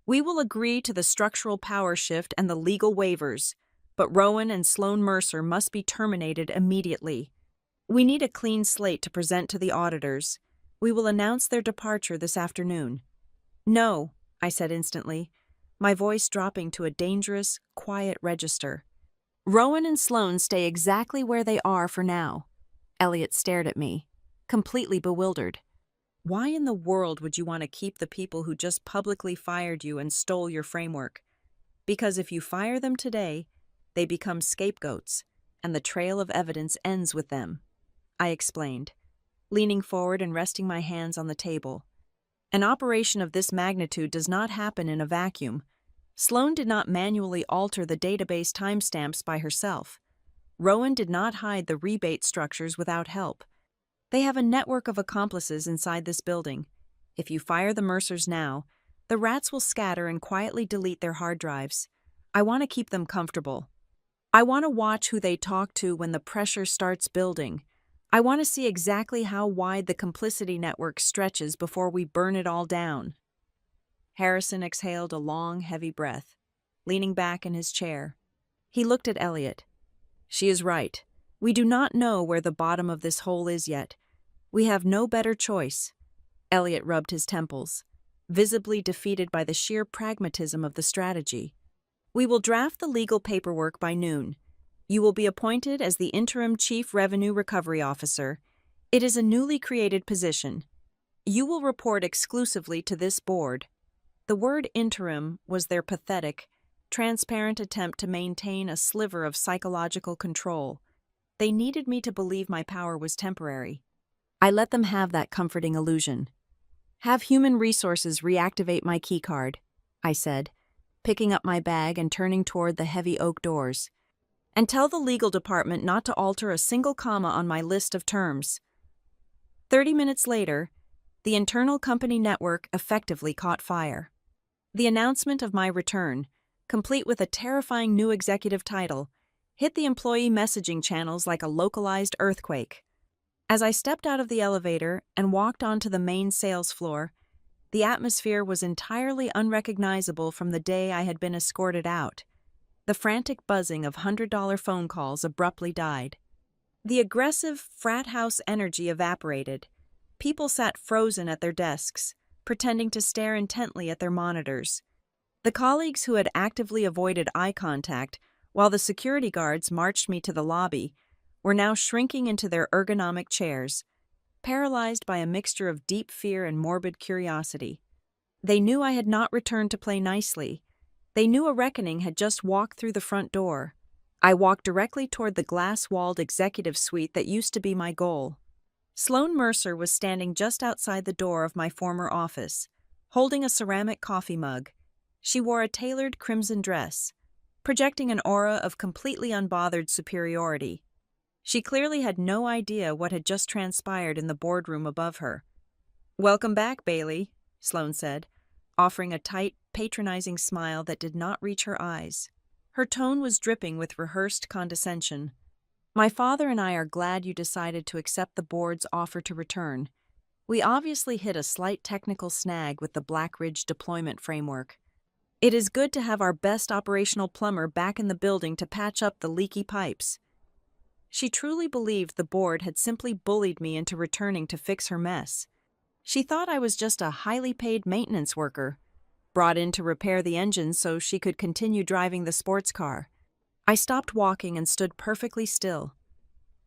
"We will agree to the structural power shift and the legal waivers, but Rowan and Sloan Mercer must be terminated immediately. We need a clean slate to present to the auditors. We will announce their departure this afternoon." "No," I said instantly, my voice dropping to a dangerous, quiet register. "Rowan and Sloan stay exactly where they are for now." Elliot stared at me, completely bewildered. "Why in the world would you want to keep the people who just publicly fired you and stole your framework? Because if you fire them today, they become scapegoats, and the trail of evidence ends with them," I explained, leaning forward and resting my hands on the table. "An operation of this magnitude does not happen in a vacuum. Sloan did not manually alter the database timestamps by herself. Rowan did not hide the rebate structures without help. They have a network of accomplices inside this building. If you fire the Mercers now, the rats will scatter and quietly delete their hard drives. I want to keep them comfortable. I want to watch who they talk to when the pressure starts building. I want to see exactly how wide the complicity network stretches before we burn it all down." Harrison exhaled a long, heavy breath, leaning back in his chair. He looked at Elliot. "She is right. We do not know where the bottom of this hole is yet. We have no better choice." Elliot rubbed his temples, visibly defeated by the sheer pragmatism of the strategy. "We will draft the legal paperwork by noon. You will be appointed as the interim Chief Revenue Recovery Officer. It is a newly created position. You will report exclusively to this board." The word interim was their pathetic, transparent attempt to maintain a sliver of psychological control. They needed me to believe my power was temporary. I let them have that comforting illusion. "Have human resources reactivate my keycard," I said, picking up my bag and turning toward the heavy oak doors. "And tell the legal department not to alter a single comma on my list of terms." 30 minutes later, the internal company network effectively caught fire. The announcement of my return, complete with a terrifying new executive title, hit the employee messaging channels like a localized earthquake. As I stepped out of the elevator and walked onto the main sales floor, the atmosphere was entirely unrecognizable from the day I had been escorted out. The frantic buzzing of $100 phone calls abruptly died. The aggressive frat house energy evaporated. People sat frozen at their desks, pretending to stare intently at their monitors. The colleagues who had actively avoided eye contact while the security guards marched me to the lobby were now shrinking into their ergonomic chairs, paralyzed by a mixture of deep fear and morbid curiosity. They knew I had not returned to play nicely. They knew a reckoning had just walked through the front door. I walked directly toward the glass-walled executive suite that used to be my goal. Sloane Mercer was standing just outside the door of my former office, holding a ceramic coffee mug. She wore a tailored crimson dress, projecting an aura of completely unbothered superiority. She clearly had no idea what had just transpired in the boardroom above her. "Welcome back, Bailey," Sloane said, offering a tight, patronizing smile that did not reach her eyes. Her tone was dripping with rehearsed condescension. "My father and I are glad you decided to accept the board's offer to return. We obviously hit a slight technical snag with the Black Ridge deployment framework. It is good to have our best operational plumber back in the building to patch up the leaky pipes." She truly believed the board had simply bullied me into returning to fix her mess. She thought I was just a highly paid maintenance worker, brought in to repair the engine so she could continue driving the sports car. I stopped walking and stood perfectly still,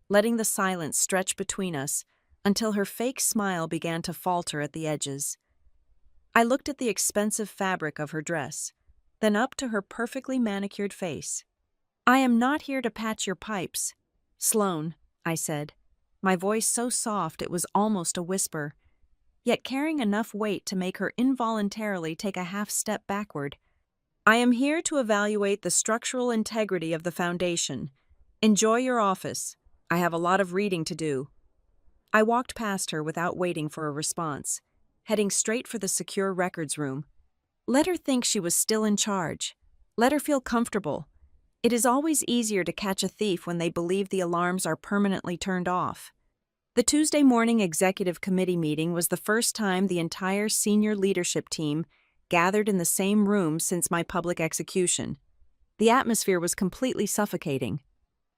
letting the silence stretch between us until her fake smile began to falter at the edges. I looked at the expensive fabric of her dress, then up to her perfectly manicured face. "I am not here to patch your pipes, Sloane," I said, my voice so soft it was almost a whisper, yet carrying enough weight to make her involuntarily take a half step backward. "I am here to evaluate the structural integrity of the foundation. Enjoy your office. I have a lot of reading to do." I walked past her without waiting for a response, heading straight for the secure records room. Let her think she was still in charge. Let her feel comfortable. It is always easier to catch a thief when they believe the alarms are permanently turned off. The Tuesday morning executive committee meeting was the first time the entire senior leadership team gathered in the same room since my public execution. The atmosphere was completely suffocating.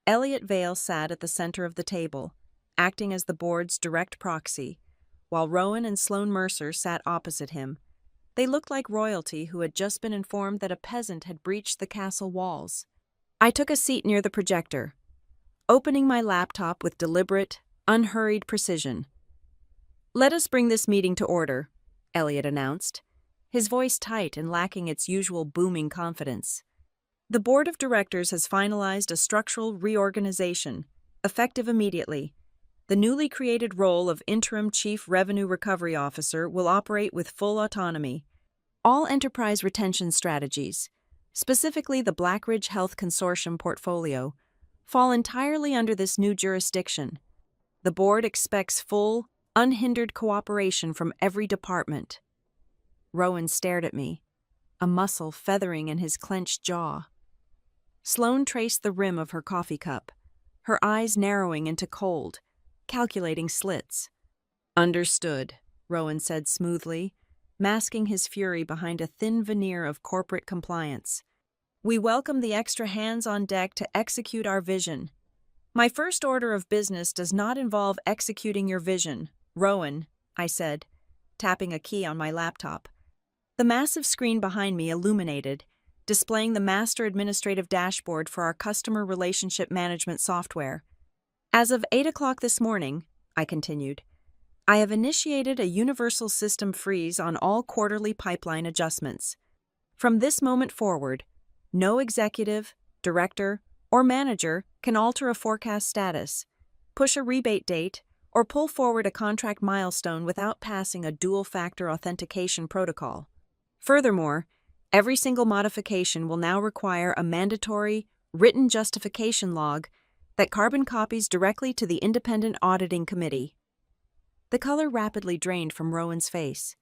Elliot Vale sat at the center of the table, acting as the board's direct proxy, while Rowan and Sloane Mercer sat opposite him. They looked like royalty who had just been informed that a peasant had breached the castle walls. I took a seat near the projector, opening my laptop with deliberate, unhurried precision. "Let us bring this meeting to order," Elliot announced, his voice tight and lacking its usual booming confidence. "The board of directors has finalized a structural reorganization, effective immediately. The newly created role of Interim Chief Revenue Recovery Officer will operate with full autonomy. All enterprise retention strategies, specifically the Black Ridge Health Consortium portfolio, fall entirely under this new jurisdiction. The board expects full, unhindered cooperation from every department." Rowan stared at me, a muscle feathering in his clenched jaw. Sloane traced the rim of her coffee cup, her eyes narrowing into cold, calculating slits. "Understood," Rowan said smoothly, masking his fury behind a thin veneer of corporate compliance. "We welcome the extra hands on deck to execute our vision." My first order of business does not involve executing your vision, Rowan, I said, tapping a key on my laptop. The massive screen behind me illuminated, displaying the master administrative dashboard for our customer relationship management software. As of 8 o'clock this morning, I continued, I have initiated a universal system freeze on all quarterly pipeline adjustments. From this moment forward, no executive, director, or manager can alter a forecast status, push a rebate date, or pull forward a contract milestone without passing a dual-factor authentication protocol. Furthermore, every single modification will now require a mandatory, written justification log that carbon copies directly to the independent auditing committee. The color rapidly drained from Rowan's face.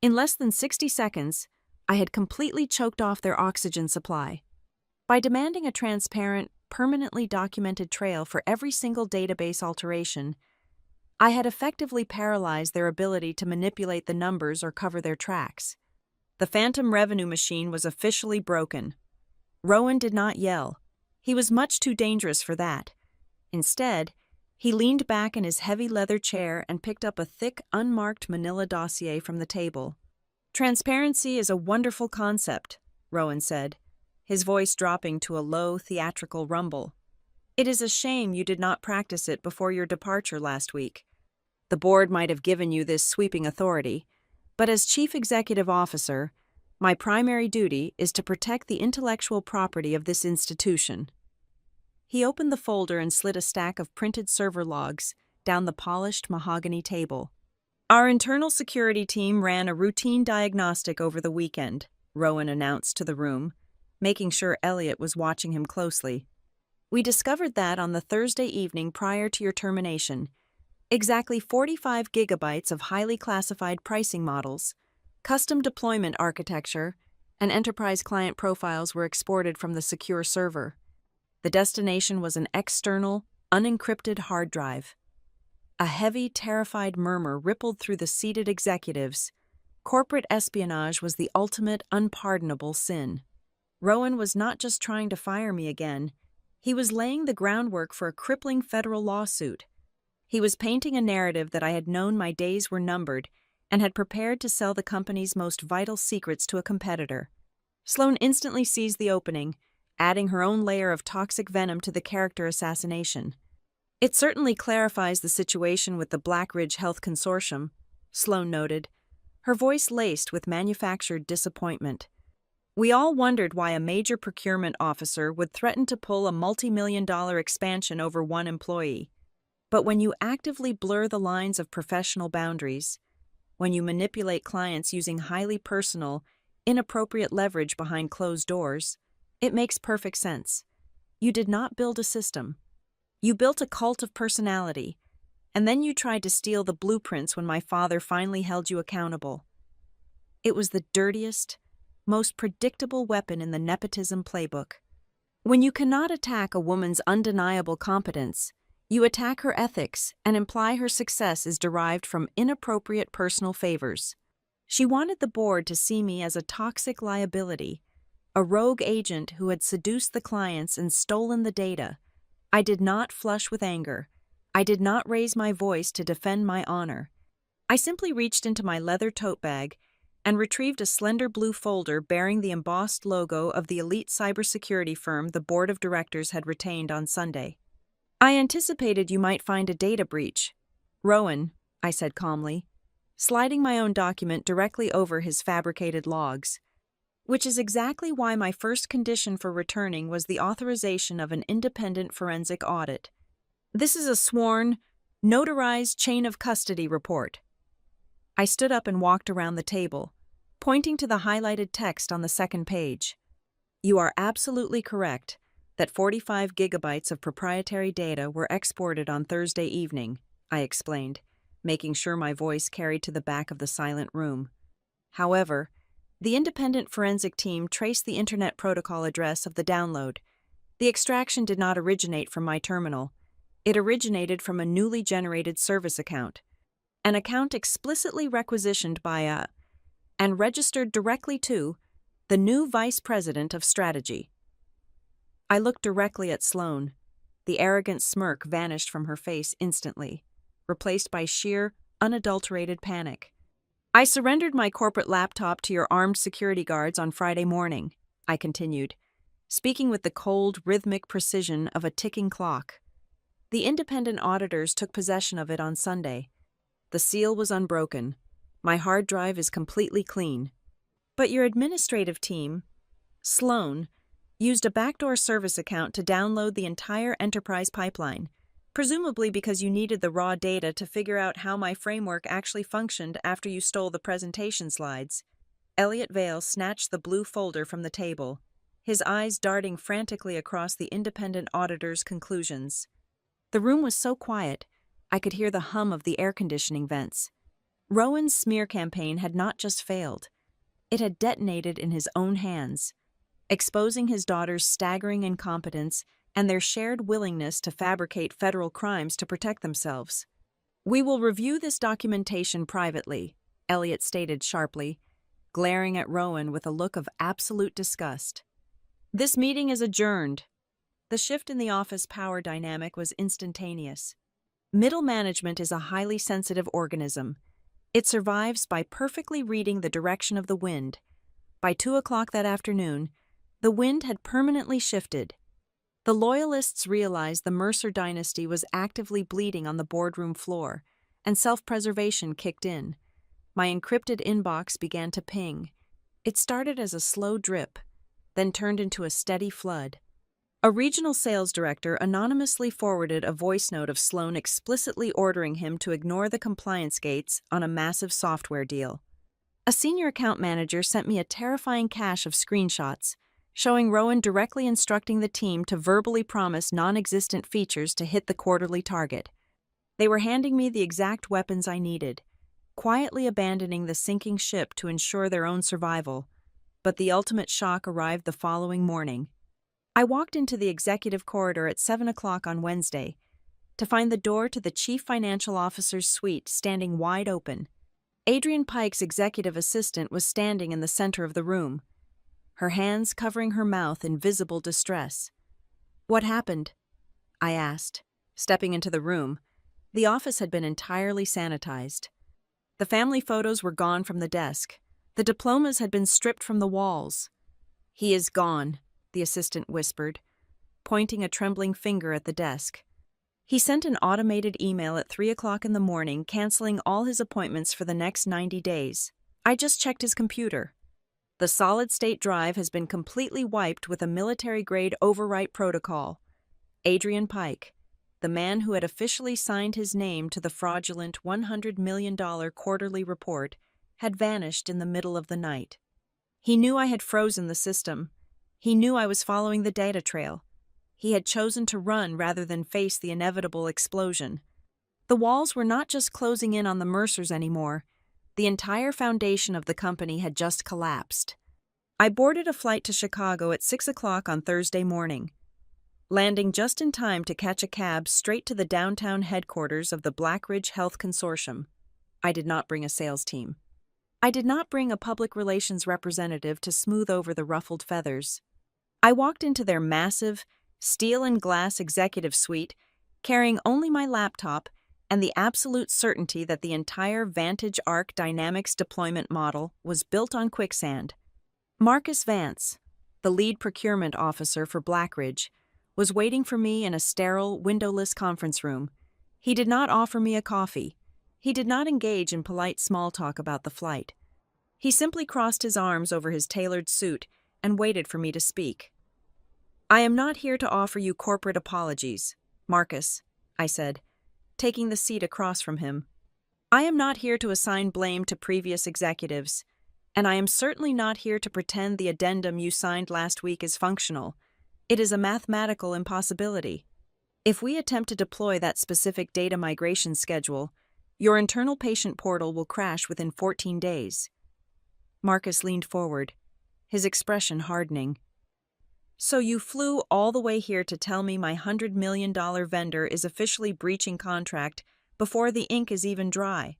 In less than 60 seconds, I had completely choked off their oxygen supply. By demanding a transparent, permanently documented trail for every single database alteration, I had effectively paralyzed their ability to manipulate the numbers or cover their tracks. The phantom revenue machine was officially broken. Rowan did not yell. He was much too dangerous for that. Instead, he leaned back in his heavy leather chair and picked up a thick, unmarked manila dossier from the table. Transparency is a wonderful concept, Rowan said, his voice dropping to a low, theatrical rumble. It is a shame you did not practice it before your departure last week. The board might have given you this sweeping authority, but as Chief Executive Officer, my primary duty is to protect the intellectual property of this institution. He opened the folder and slid a stack of printed server logs down the polished mahogany table. Our internal security team ran a routine diagnostic over the weekend, Rowan announced to the room, making sure Elliot was watching him closely. We discovered that on the Thursday evening prior to your termination, exactly 45 gigabytes of highly classified pricing models, custom deployment architecture, and enterprise client profiles were exported from the secure server. The destination was an external, unencrypted hard drive. A heavy, terrified murmur rippled through the seated executives. Corporate espionage was the ultimate, unpardonable sin. Rowan was not just trying to fire me again, he was laying the groundwork for a crippling federal lawsuit. He was painting a narrative that I had known my days were numbered and had prepared to sell the company's most vital secrets to a competitor. Sloan instantly seized the opening, adding her own layer of toxic venom to the character assassination. It certainly clarifies the situation with the Blackridge Health Consortium, Sloan noted, her voice laced with manufactured disappointment. We all wondered why a major procurement officer would threaten to pull a multi-million-dollar expansion over one employee. But when you actively blur the lines of professional boundaries, when you manipulate clients using highly personal, inappropriate leverage behind closed doors, it makes perfect sense. You did not build a system. You built a cult of personality, and then you tried to steal the blueprints when my father finally held you accountable. It was the dirtiest, most predictable weapon in the nepotism playbook. When you cannot attack a woman's undeniable competence, you attack her ethics and imply her success is derived from inappropriate personal favors. She wanted the board to see me as a toxic liability, a rogue agent who had seduced the clients and stolen the data. I did not flush with anger. I did not raise my voice to defend my honor. I simply reached into my leather tote bag and retrieved a slender blue folder bearing the embossed logo of the elite cybersecurity firm the board of directors had retained on Sunday. I anticipated you might find a data breach. Rowan, I said calmly, sliding my own document directly over his fabricated logs. Which is exactly why my first condition for returning was the authorization of an independent forensic audit. This is a sworn, notarized chain of custody report. I stood up and walked around the table, pointing to the highlighted text on the second page. You are absolutely correct that 45 gigabytes of proprietary data were exported on Thursday evening, I explained, making sure my voice carried to the back of the silent room. However, the independent forensic team traced the Internet Protocol address of the download. The extraction did not originate from my terminal. It originated from a newly generated service account, an account explicitly requisitioned by and registered directly to the new Vice President of Strategy. I looked directly at Sloan. The arrogant smirk vanished from her face instantly, replaced by sheer, unadulterated panic. "I surrendered my corporate laptop to your armed security guards on Friday morning," I continued, speaking with the cold, rhythmic precision of a ticking clock. "The independent auditors took possession of it on Sunday. The seal was unbroken. My hard drive is completely clean. But your administrative team, Sloan, used a backdoor service account to download the entire enterprise pipeline, presumably because you needed the raw data to figure out how my framework actually functioned after you stole the presentation slides." Elliot Vale snatched the blue folder from the table, his eyes darting frantically across the independent auditor's conclusions. The room was so quiet, I could hear the hum of the air conditioning vents. Rowan's smear campaign had not just failed. It had detonated in his own hands, exposing his daughter's staggering incompetence and their shared willingness to fabricate federal crimes to protect themselves. "We will review this documentation privately," Elliot stated sharply, glaring at Rowan with a look of absolute disgust. "This meeting is adjourned." The shift in the office power dynamic was instantaneous. Middle management is a highly sensitive organism. It survives by perfectly reading the direction of the wind. By 2 o'clock that afternoon, the wind had permanently shifted. The Loyalists realized the Mercer dynasty was actively bleeding on the boardroom floor, and self-preservation kicked in. My encrypted inbox began to ping. It started as a slow drip, then turned into a steady flood. A regional sales director anonymously forwarded a voice note of Sloan explicitly ordering him to ignore the compliance gates on a massive software deal. A senior account manager sent me a terrifying cache of screenshots, showing Rowan directly instructing the team to verbally promise non-existent features to hit the quarterly target. They were handing me the exact weapons I needed, quietly abandoning the sinking ship to ensure their own survival. But the ultimate shock arrived the following morning. I walked into the executive corridor at 7 o'clock on Wednesday to find the door to the chief financial officer's suite standing wide open. Adrian Pike's executive assistant was standing in the center of the room, her hands covering her mouth in visible distress. "What happened?" I asked, stepping into the room. The office had been entirely sanitized. The family photos were gone from the desk. The diplomas had been stripped from the walls. "He is gone," the assistant whispered, pointing a trembling finger at the desk. He sent an automated email at 3 o'clock in the morning canceling all his appointments for the next 90 days. I just checked his computer. The solid-state drive has been completely wiped with a military-grade overwrite protocol. Adrian Pike, the man who had officially signed his name to the fraudulent $100 million quarterly report, had vanished in the middle of the night. He knew I had frozen the system. He knew I was following the data trail. He had chosen to run rather than face the inevitable explosion. The walls were not just closing in on the Mercers anymore. The entire foundation of the company had just collapsed. I boarded a flight to Chicago at 6 o'clock on Thursday morning, landing just in time to catch a cab straight to the downtown headquarters of the Blackridge Health Consortium. I did not bring a sales team. I did not bring a public relations representative to smooth over the ruffled feathers. I walked into their massive, steel and glass executive suite, carrying only my laptop and the absolute certainty that the entire Vantage Arc Dynamics deployment model was built on quicksand. Marcus Vance, the lead procurement officer for Blackridge, was waiting for me in a sterile, windowless conference room. He did not offer me a coffee. He did not engage in polite small talk about the flight. He simply crossed his arms over his tailored suit and waited for me to speak. "I am not here to offer you corporate apologies, Marcus," I said, taking the seat across from him. "I am not here to assign blame to previous executives, and I am certainly not here to pretend the addendum you signed last week is functional. It is a mathematical impossibility. If we attempt to deploy that specific data migration schedule, your internal patient portal will crash within 14 days. Marcus leaned forward, his expression hardening. "So you flew all the way here to tell me my $100 million vendor is officially breaching contract before the ink is even dry.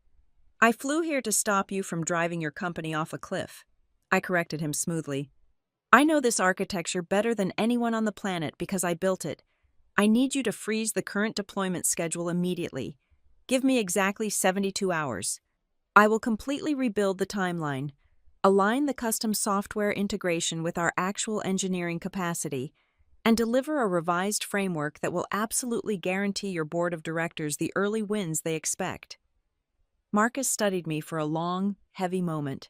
I flew here to stop you from driving your company off a cliff," I corrected him smoothly. "I know this architecture better than anyone on the planet because I built it, I need you to freeze the current deployment schedule immediately. Give me exactly 72 hours. I will completely rebuild the timeline, align the custom software integration with our actual engineering capacity, and deliver a revised framework that will absolutely guarantee your board of directors the early wins they expect. Marcus studied me for a long, heavy moment.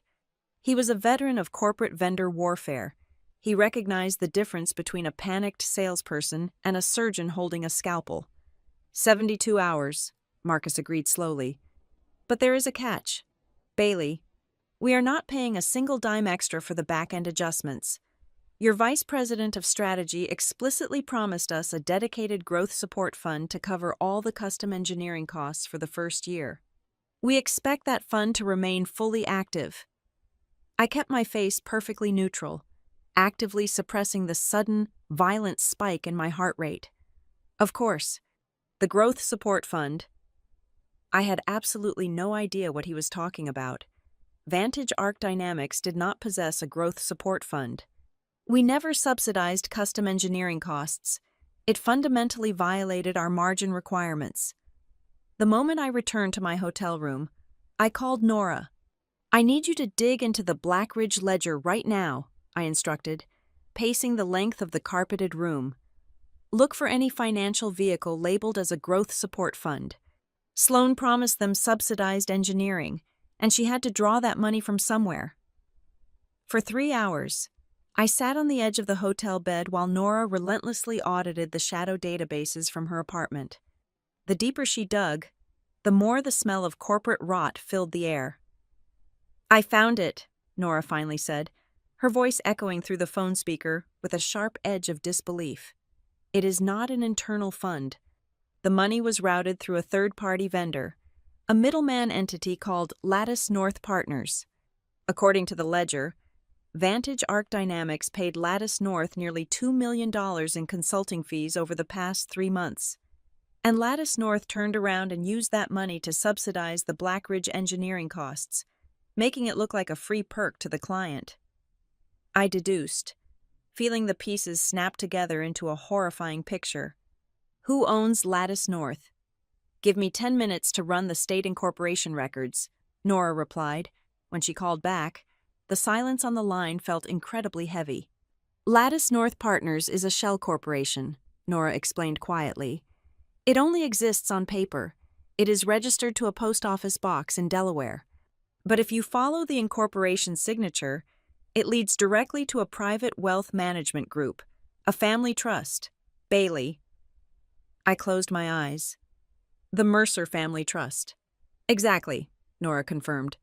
He was a veteran of corporate vendor warfare. He recognized the difference between a panicked salesperson and a surgeon holding a scalpel. 72 hours, Marcus agreed slowly. But there is a catch. Bailey, we are not paying a single dime extra for the back-end adjustments. Your Vice President of Strategy explicitly promised us a dedicated growth support fund to cover all the custom engineering costs for the first year. We expect that fund to remain fully active. I kept my face perfectly neutral, actively suppressing the sudden, violent spike in my heart rate. Of course, the Growth Support Fund. I had absolutely no idea what he was talking about. Vantage Arc Dynamics did not possess a growth support fund. We never subsidized custom engineering costs. It fundamentally violated our margin requirements. The moment I returned to my hotel room, I called Nora. I need you to dig into the Blackridge ledger right now, I instructed, pacing the length of the carpeted room. Look for any financial vehicle labeled as a growth support fund. Sloan promised them subsidized engineering, and she had to draw that money from somewhere. For 3 hours, I sat on the edge of the hotel bed while Nora relentlessly audited the shadow databases from her apartment. The deeper she dug, the more the smell of corporate rot filled the air. I found it, Nora finally said, her voice echoing through the phone speaker with a sharp edge of disbelief. It is not an internal fund. The money was routed through a third-party vendor, a middleman entity called Lattice North Partners. According to the ledger, Vantage Arc Dynamics paid Lattice North nearly $2 million in consulting fees over the past 3 months. And Lattice North turned around and used that money to subsidize the Blackridge engineering costs, making it look like a free perk to the client. I deduced, feeling the pieces snap together into a horrifying picture. Who owns Lattice North? Give me 10 minutes to run the state incorporation records, Nora replied. When she called back, the silence on the line felt incredibly heavy. Lattice North Partners is a shell corporation, Nora explained quietly. It only exists on paper. It is registered to a post office box in Delaware. But if you follow the incorporation signature, it leads directly to a private wealth management group, a family trust, Bailey. I closed my eyes. The Mercer Family Trust. Exactly, Nora confirmed.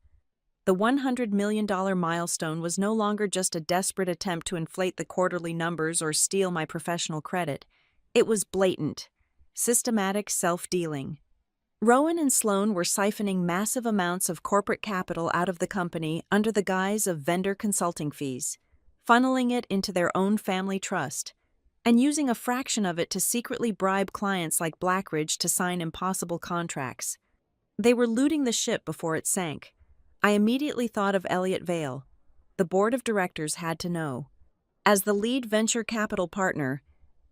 The $100 million milestone was no longer just a desperate attempt to inflate the quarterly numbers or steal my professional credit. It was blatant, systematic self-dealing. Rowan and Sloan were siphoning massive amounts of corporate capital out of the company under the guise of vendor consulting fees, funneling it into their own family trust, and using a fraction of it to secretly bribe clients like Blackridge to sign impossible contracts. They were looting the ship before it sank. I immediately thought of Elliott Vale. The board of directors had to know. As the lead venture capital partner,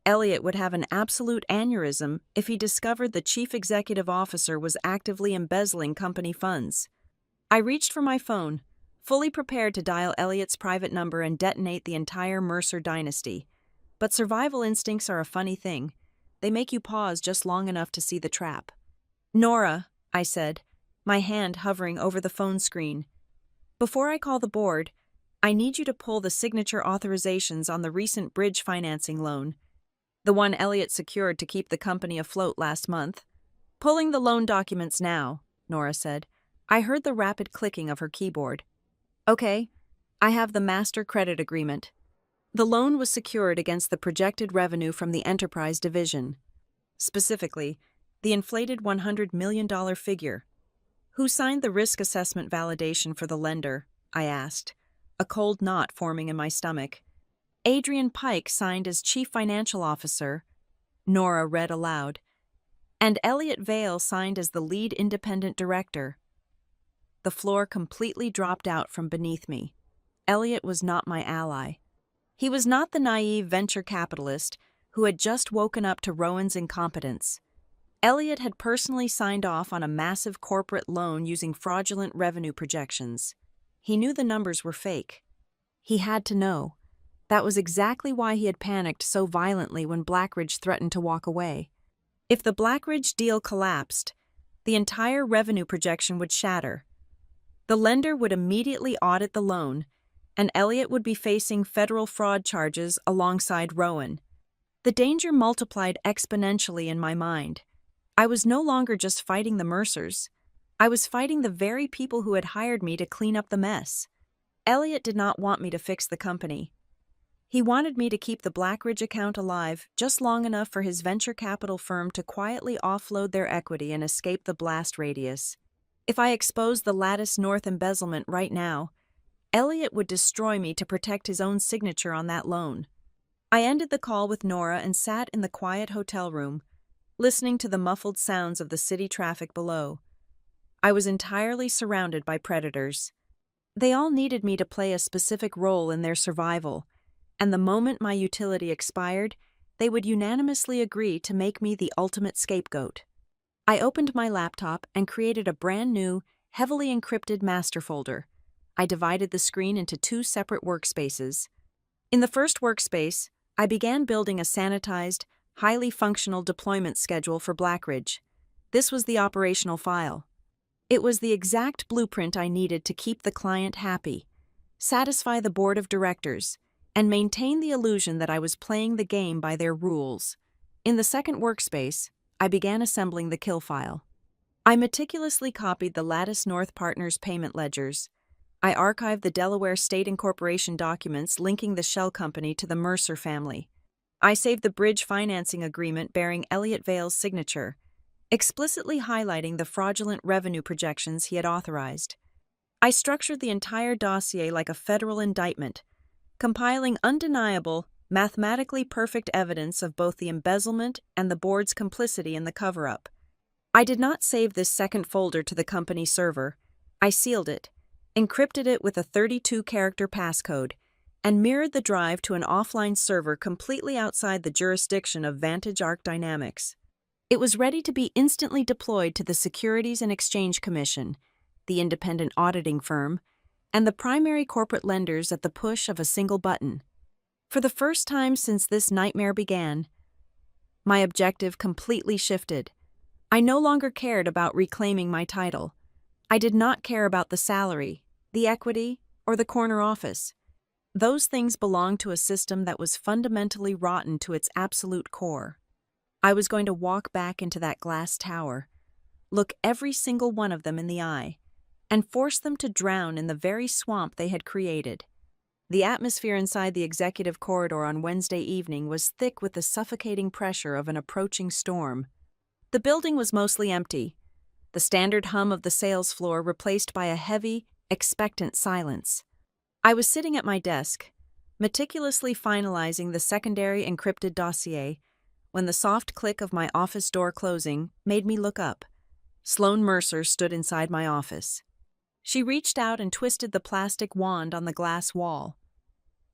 Elliott would have an absolute aneurysm if he discovered the chief executive officer was actively embezzling company funds. I reached for my phone, fully prepared to dial Elliott's private number and detonate the entire Mercer dynasty. But survival instincts are a funny thing. They make you pause just long enough to see the trap. Nora, I said, my hand hovering over the phone screen. Before I call the board, I need you to pull the signature authorizations on the recent bridge financing loan, the one Elliott secured to keep the company afloat last month. Pulling the loan documents now, Nora said. I heard the rapid clicking of her keyboard. Okay, I have the master credit agreement. The loan was secured against the projected revenue from the enterprise division. Specifically, the inflated $100 million figure. Who signed the risk assessment validation for the lender? I asked, a cold knot forming in my stomach. Adrian Pike signed as chief financial officer, Nora read aloud, and Elliott Vale signed as the lead independent director. The floor completely dropped out from beneath me. Elliott was not my ally. He was not the naive venture capitalist who had just woken up to Rowan's incompetence. Elliot had personally signed off on a massive corporate loan using fraudulent revenue projections. He knew the numbers were fake. He had to know. That was exactly why he had panicked so violently when Blackridge threatened to walk away. If the Blackridge deal collapsed, the entire revenue projection would shatter. The lender would immediately audit the loan, and Elliot would be facing federal fraud charges alongside Rowan. The danger multiplied exponentially in my mind. I was no longer just fighting the Mercers. I was fighting the very people who had hired me to clean up the mess. Elliot did not want me to fix the company. He wanted me to keep the Blackridge account alive just long enough for his venture capital firm to quietly offload their equity and escape the blast radius. If I exposed the Lattice North embezzlement right now, Elliot would destroy me to protect his own signature on that loan. I ended the call with Nora and sat in the quiet hotel room, listening to the muffled sounds of the city traffic below. I was entirely surrounded by predators. They all needed me to play a specific role in their survival, and the moment my utility expired, they would unanimously agree to make me the ultimate scapegoat. I opened my laptop and created a brand new, heavily encrypted master folder. I divided the screen into 2 separate workspaces. In the first workspace, I began building a sanitized, highly functional deployment schedule for Blackridge. This was the operational file. It was the exact blueprint I needed to keep the client happy, satisfy the board of directors, and maintain the illusion that I was playing the game by their rules. In the second workspace, I began assembling the kill file. I meticulously copied the Lattice North Partners payment ledgers. I archived the Delaware State Incorporation documents linking the shell company to the Mercer family. I saved the bridge financing agreement bearing Elliot Vale's signature, explicitly highlighting the fraudulent revenue projections he had authorized. I structured the entire dossier like a federal indictment, compiling undeniable, mathematically perfect evidence of both the embezzlement and the board's complicity in the cover-up. I did not save this second folder to the company server. I sealed it, encrypted it with a 32-character passcode, and mirrored the drive to an offline server completely outside the jurisdiction of Vantage Arc Dynamics. It was ready to be instantly deployed to the Securities and Exchange Commission, the independent auditing firm, and the primary corporate lenders at the push of a single button. For the first time since this nightmare began, my objective completely shifted. I no longer cared about reclaiming my title. I did not care about the salary, the equity, or the corner office. Those things belonged to a system that was fundamentally rotten to its absolute core. I was going to walk back into that glass tower, look every single one of them in the eye, and force them to drown in the very swamp they had created. The atmosphere inside the executive corridor on Wednesday evening was thick with the suffocating pressure of an approaching storm. The building was mostly empty, the standard hum of the sales floor replaced by a heavy, expectant silence. I was sitting at my desk, meticulously finalizing the secondary encrypted dossier, when the soft click of my office door closing made me look up. Sloane Mercer stood inside my office. She reached out and twisted the plastic wand on the glass wall,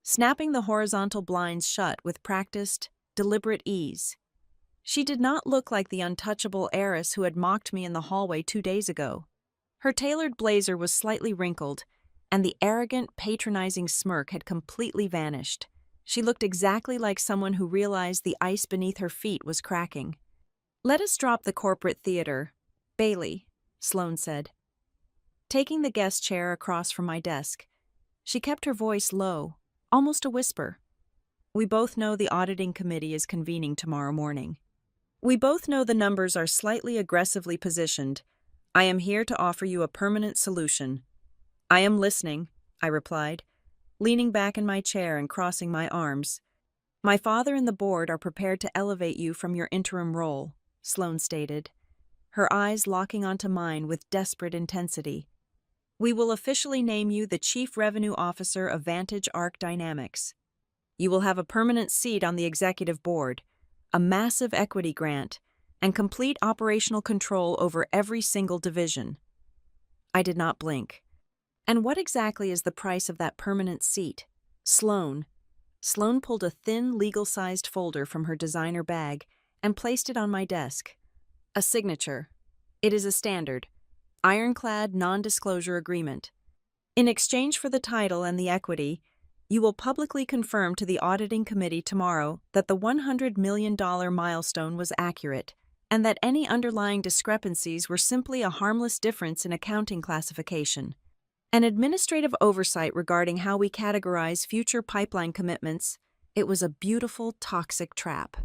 snapping the horizontal blinds shut with practiced, deliberate ease. She did not look like the untouchable heiress who had mocked me in the hallway 2 days ago. Her tailored blazer was slightly wrinkled, and the arrogant, patronizing smirk had completely vanished. She looked exactly like someone who realized the ice beneath her feet was cracking. "Let us drop the corporate theater, Bailey," Sloane said. Taking the guest chair across from my desk, she kept her voice low, almost a whisper. "We both know the auditing committee is convening tomorrow morning. We both know the numbers are slightly aggressively positioned. I am here to offer you a permanent solution." "I am listening," I replied, leaning back in my chair and crossing my arms. "My father and the board are prepared to elevate you from your interim role," Sloane stated, her eyes locking onto mine with desperate intensity. "We will officially name you the Chief Revenue Officer of Vantage Arc Dynamics. You will have a permanent seat on the executive board, a massive equity grant, and complete operational control over every single division." I did not blink. "And what exactly is the price of that permanent seat?" "Sloane, Sloane pulled a thin, legal-sized folder from her designer bag and placed it on my desk. A signature. It is a standard, ironclad non-disclosure agreement. In exchange for the title and the equity, you will publicly confirm to the auditing committee tomorrow that the $100 million milestone was accurate and that any underlying discrepancies were simply a harmless difference in accounting classification. An administrative oversight regarding how we categorize future pipeline commitments, it was a beautiful, toxic trap.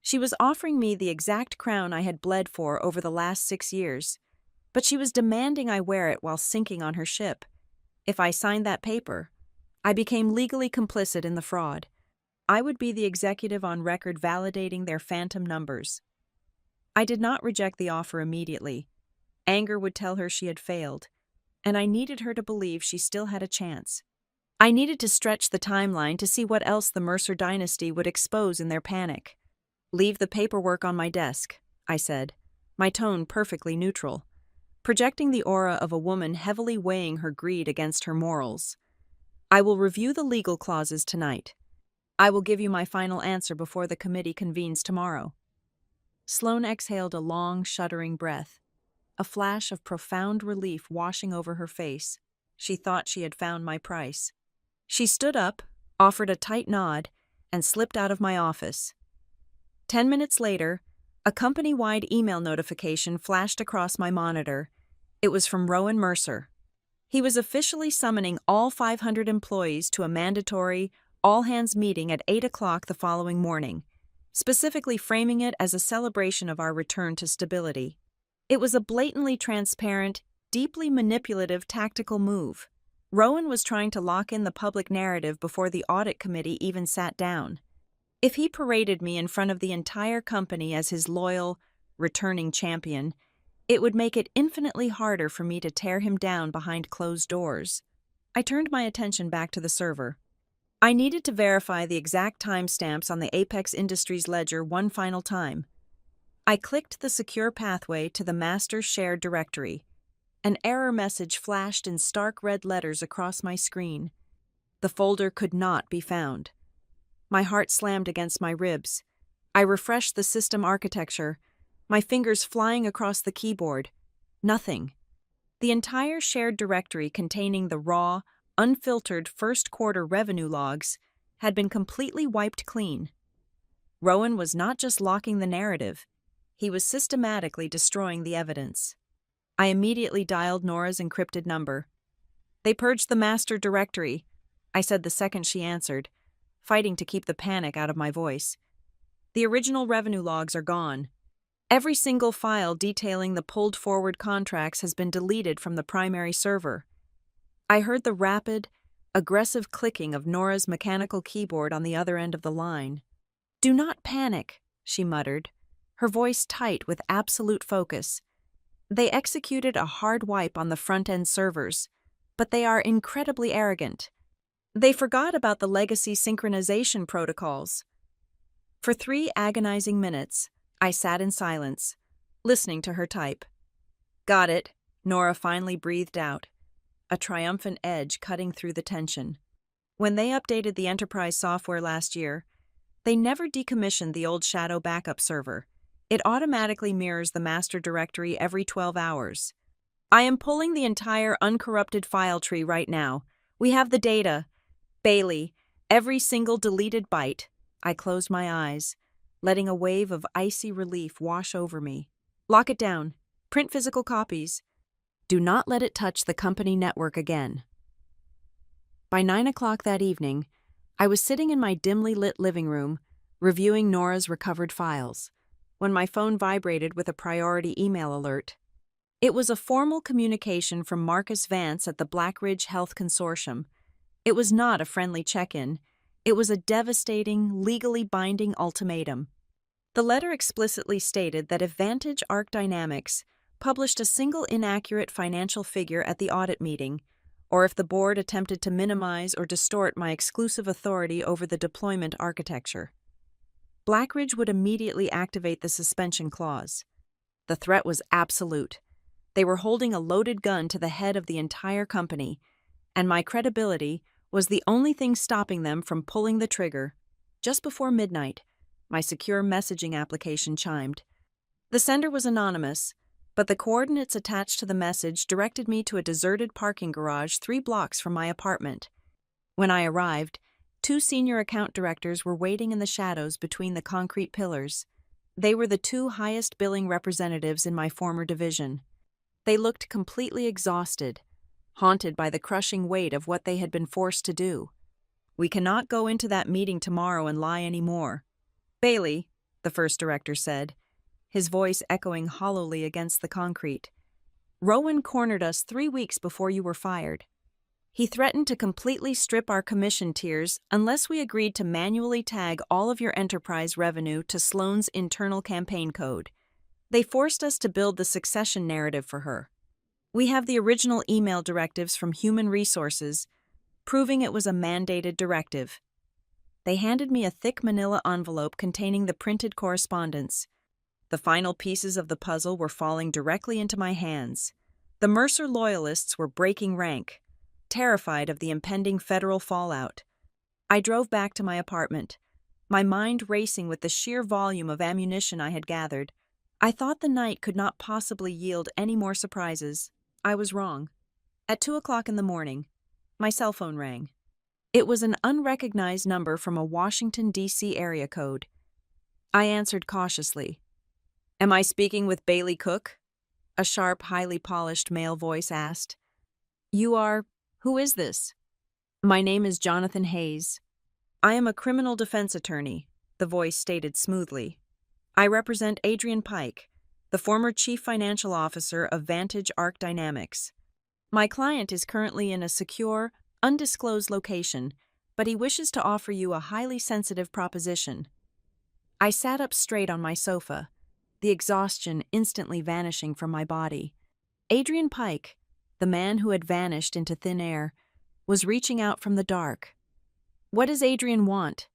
She was offering me the exact crown I had bled for over the last 6 years, but she was demanding I wear it while sinking on her ship. If I signed that paper, I became legally complicit in the fraud. I would be the executive on record validating their phantom numbers. I did not reject the offer immediately. Anger would tell her she had failed, and I needed her to believe she still had a chance. I needed to stretch the timeline to see what else the Mercer dynasty would expose in their panic. "Leave the paperwork on my desk," I said, my tone perfectly neutral, projecting the aura of a woman heavily weighing her greed against her morals. "I will review the legal clauses tonight. I will give you my final answer before the committee convenes tomorrow." Sloane exhaled a long, shuddering breath, a flash of profound relief washing over her face. She thought she had found my price. She stood up, offered a tight nod, and slipped out of my office. 10 minutes later, a company-wide email notification flashed across my monitor. It was from Rowan Mercer. He was officially summoning all 500 employees to a mandatory, all-hands meeting at 8 o'clock the following morning, specifically framing it as a celebration of our return to stability. It was a blatantly transparent, deeply manipulative tactical move. Rowan was trying to lock in the public narrative before the audit committee even sat down. If he paraded me in front of the entire company as his loyal, returning champion, it would make it infinitely harder for me to tear him down behind closed doors. I turned my attention back to the server. I needed to verify the exact timestamps on the Apex Industries ledger one final time. I clicked the secure pathway to the master shared directory. An error message flashed in stark red letters across my screen. The folder could not be found. My heart slammed against my ribs. I refreshed the system architecture, my fingers flying across the keyboard. Nothing. The entire shared directory containing the raw, unfiltered first quarter revenue logs had been completely wiped clean. Rowan was not just locking the narrative, he was systematically destroying the evidence. I immediately dialed Nora's encrypted number. "They purged the master directory," I said the second she answered, fighting to keep the panic out of my voice. "The original revenue logs are gone. Every single file detailing the pulled forward contracts has been deleted from the primary server." I heard the rapid, aggressive clicking of Nora's mechanical keyboard on the other end of the line. "Do not panic," she muttered, her voice tight with absolute focus. "They executed a hard wipe on the front-end servers, but they are incredibly arrogant. They forgot about the legacy synchronization protocols." For 3 agonizing minutes, I sat in silence, listening to her type. "Got it," Nora finally breathed out, a triumphant edge cutting through the tension. "When they updated the enterprise software last year, they never decommissioned the old Shadow backup server. It automatically mirrors the master directory every 12 hours. I am pulling the entire uncorrupted file tree right now. We have the data. Bailey, every single deleted byte." I closed my eyes, letting a wave of icy relief wash over me. "Lock it down. Print physical copies. Do not let it touch the company network again." By 9 o'clock that evening, I was sitting in my dimly lit living room, reviewing Nora's recovered files, when my phone vibrated with a priority email alert. It was a formal communication from Marcus Vance at the Blackridge Health Consortium. It was not a friendly check-in. It was a devastating, legally binding ultimatum. The letter explicitly stated that if Vantage Arc Dynamics published a single inaccurate financial figure at the audit meeting, or if the board attempted to minimize or distort my exclusive authority over the deployment architecture, Blackridge would immediately activate the suspension clause. The threat was absolute. They were holding a loaded gun to the head of the entire company, and my credibility, was the only thing stopping them from pulling the trigger. Just before midnight, my secure messaging application chimed. The sender was anonymous, but the coordinates attached to the message directed me to a deserted parking garage 3 blocks from my apartment. When I arrived, 2 senior account directors were waiting in the shadows between the concrete pillars. They were the 2 highest billing representatives in my former division. They looked completely exhausted, haunted by the crushing weight of what they had been forced to do. "We cannot go into that meeting tomorrow and lie anymore. Bailey," the first director said, his voice echoing hollowly against the concrete. "Rowan cornered us 3 weeks before you were fired. He threatened to completely strip our commission tiers unless we agreed to manually tag all of your enterprise revenue to Sloan's internal campaign code. They forced us to build the succession narrative for her. We have the original email directives from Human Resources, proving it was a mandated directive." They handed me a thick manila envelope containing the printed correspondence. The final pieces of the puzzle were falling directly into my hands. The Mercer loyalists were breaking rank, terrified of the impending federal fallout. I drove back to my apartment, my mind racing with the sheer volume of ammunition I had gathered. I thought the night could not possibly yield any more surprises. I was wrong. At 2 o'clock in the morning, my cell phone rang. It was an unrecognized number from a Washington, D.C. area code. I answered cautiously. "Am I speaking with Bailey Cook?" a sharp, highly polished male voice asked. "You are? Who is this?" "My name is Jonathan Hayes. I am a criminal defense attorney," the voice stated smoothly. "I represent Adrian Pike, the former chief financial officer of Vantage Arc Dynamics. My client is currently in a secure, undisclosed location, but he wishes to offer you a highly sensitive proposition." I sat up straight on my sofa, the exhaustion instantly vanishing from my body. Adrian Pike, the man who had vanished into thin air, was reaching out from the dark. "What does Adrian want?"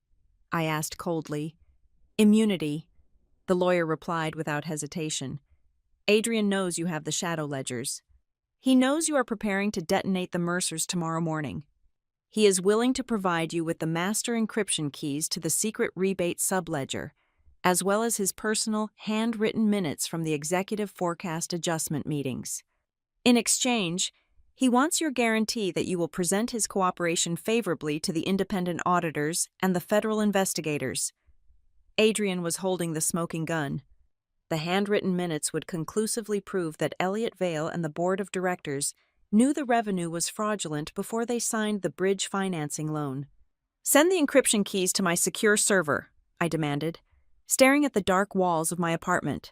I asked coldly. "Immunity," the lawyer replied without hesitation. "Adrian knows you have the shadow ledgers. He knows you are preparing to detonate the Mercers tomorrow morning. He is willing to provide you with the master encryption keys to the secret rebate subledger, as well as his personal, handwritten minutes from the executive forecast adjustment meetings. In exchange, he wants your guarantee that you will present his cooperation favorably to the independent auditors and the federal investigators." Adrian was holding the smoking gun. The handwritten minutes would conclusively prove that Elliott Vale and the board of directors knew the revenue was fraudulent before they signed the bridge financing loan. "Send the encryption keys to my secure server," I demanded, staring at the dark walls of my apartment.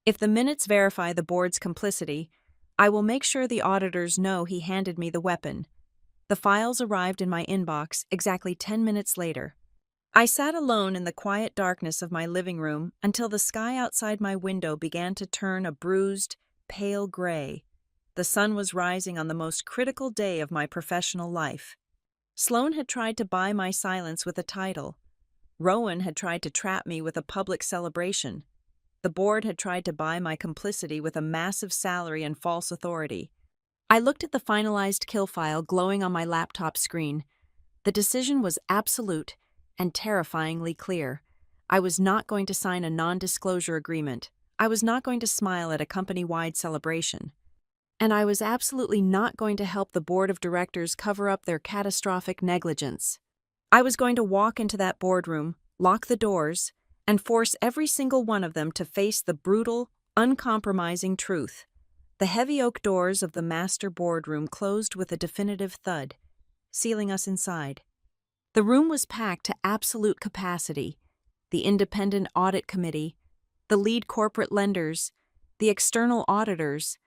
"If the minutes verify the board's complicity, I will make sure the auditors know he handed me the weapon." The files arrived in my inbox exactly 10 minutes later. I sat alone in the quiet darkness of my living room until the sky outside my window began to turn a bruised, pale gray. The sun was rising on the most critical day of my professional life. Sloan had tried to buy my silence with a title. Rowan had tried to trap me with a public celebration. The board had tried to buy my complicity with a massive salary and false authority. I looked at the finalized kill file glowing on my laptop screen. The decision was absolute and terrifyingly clear. I was not going to sign a non-disclosure agreement. I was not going to smile at a company-wide celebration. And I was absolutely not going to help the board of directors cover up their catastrophic negligence. I was going to walk into that boardroom, lock the doors, and force every single one of them to face the brutal, uncompromising truth. The heavy oak doors of the master boardroom closed with a definitive thud, sealing us inside. The room was packed to absolute capacity. The independent audit committee, the lead corporate lenders, the external auditors,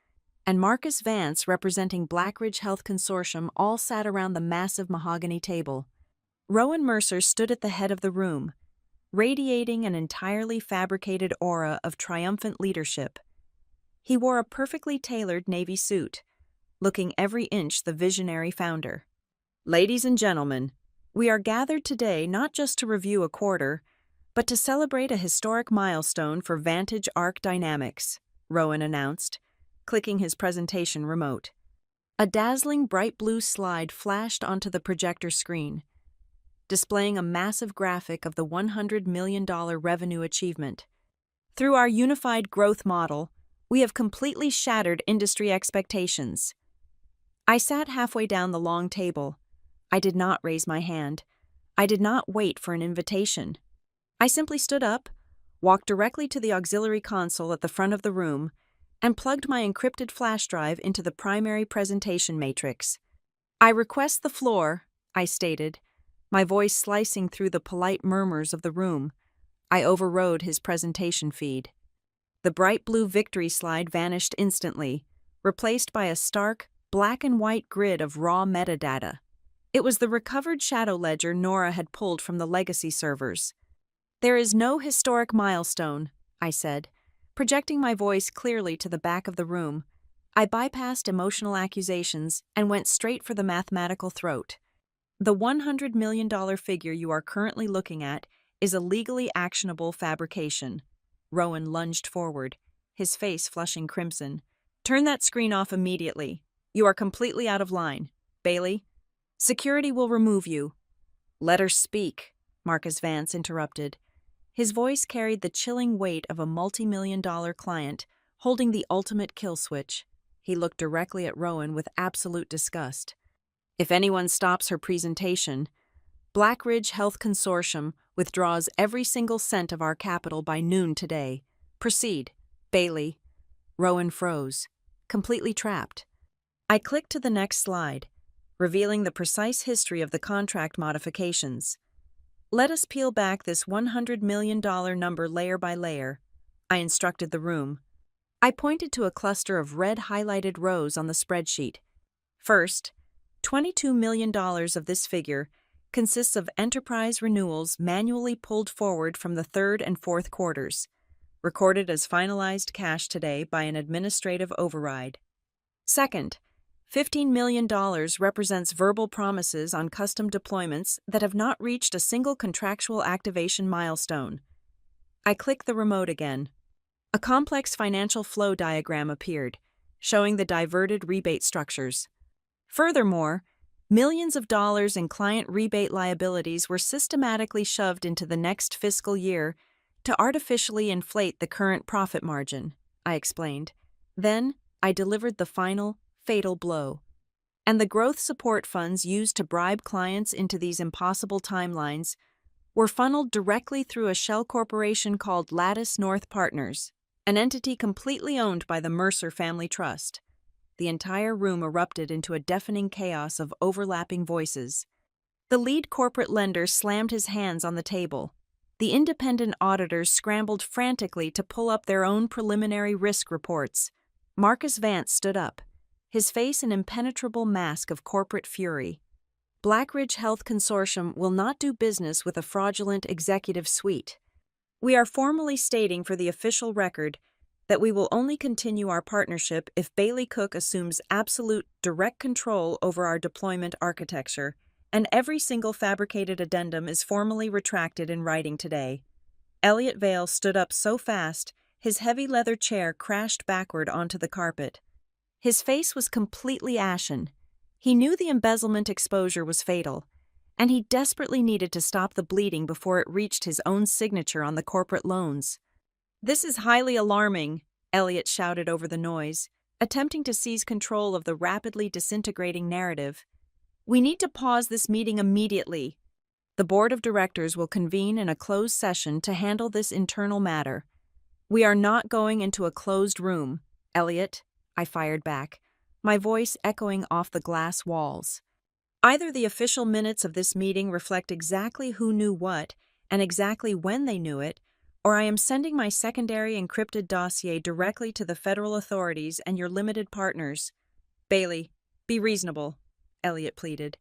and Marcus Vance representing Blackridge Health Consortium all sat around the massive mahogany table. Rowan Mercer stood at the head of the room, radiating an entirely fabricated aura of triumphant leadership. He wore a perfectly tailored navy suit, looking every inch the visionary founder. "Ladies and gentlemen, we are gathered today not just to review a quarter, but to celebrate a historic milestone for Vantage Arc Dynamics," Rowan announced, clicking his presentation remote. A dazzling bright blue slide flashed onto the projector screen, displaying a massive graphic of the $100 million revenue achievement. Through our unified growth model, we have completely shattered industry expectations. I sat halfway down the long table. I did not raise my hand. I did not wait for an invitation. I simply stood up, walked directly to the auxiliary console at the front of the room, and plugged my encrypted flash drive into the primary presentation matrix. "I request the floor," I stated, my voice slicing through the polite murmurs of the room. I overrode his presentation feed. The bright blue victory slide vanished instantly, replaced by a stark, black and white grid of raw metadata. It was the recovered shadow ledger Nora had pulled from the legacy servers. "There is no historic milestone," I said, projecting my voice clearly to the back of the room. I bypassed emotional accusations and went straight for the mathematical throat. "The $100 million figure you are currently looking at is a legally actionable fabrication." Rowan lunged forward, his face flushing crimson. "Turn that screen off immediately. You are completely out of line. Bailey, security will remove you." "Let her speak," Marcus Vance interrupted. His voice carried the chilling weight of a multi-million-dollar client holding the ultimate kill switch. He looked directly at Rowan with absolute disgust. "If anyone stops her presentation, Blackridge Health Consortium withdraws every single cent of our capital by noon today. Proceed, Bailey." Rowan froze, completely trapped. I clicked to the next slide, revealing the precise history of the contract modifications. "Let us peel back this $100 million number layer by layer," I instructed the room. I pointed to a cluster of red highlighted rows on the spreadsheet. "First, $22 million of this figure consists of enterprise renewals manually pulled forward from the third and fourth quarters, recorded as finalized cash today by an administrative override. Second, $15 million represents verbal promises on custom deployments that have not reached a single contractual activation milestone." I clicked the remote again. A complex financial flow diagram appeared, showing the diverted rebate structures. Furthermore, millions of dollars in client rebate liabilities were systematically shoved into the next fiscal year to artificially inflate the current profit margin, I explained. Then, I delivered the final, fatal blow. "And the growth support funds used to bribe clients into these impossible timelines were funneled directly through a shell corporation called Lattice North Partners, an entity completely owned by the Mercer Family Trust." The entire room erupted into a deafening chaos of overlapping voices. The lead corporate lender slammed his hands on the table. The independent auditors scrambled frantically to pull up their own preliminary risk reports. Marcus Vance stood up, his face an impenetrable mask of corporate fury. "Blackridge Health Consortium will not do business with a fraudulent executive suite. We are formally stating for the official record that we will only continue our partnership if Bailey Cook assumes absolute direct control over our deployment architecture, and every single fabricated addendum is formally retracted in writing today." Elliot Vale stood up so fast, his heavy leather chair crashed backward onto the carpet. His face was completely ashen. He knew the embezzlement exposure was fatal, and he desperately needed to stop the bleeding before it reached his own signature on the corporate loans. "This is highly alarming," Elliot shouted over the noise, attempting to seize control of the rapidly disintegrating narrative. "We need to pause this meeting immediately. The board of directors will convene in a closed session to handle this internal matter. We are not going into a closed room, Elliot," I fired back, my voice echoing off the glass walls. "Either the official minutes of this meeting reflect exactly who knew what and exactly when they knew it, or I am sending my secondary encrypted dossier directly to the federal authorities and your limited partners." "Bailey, be reasonable," Elliot pleaded,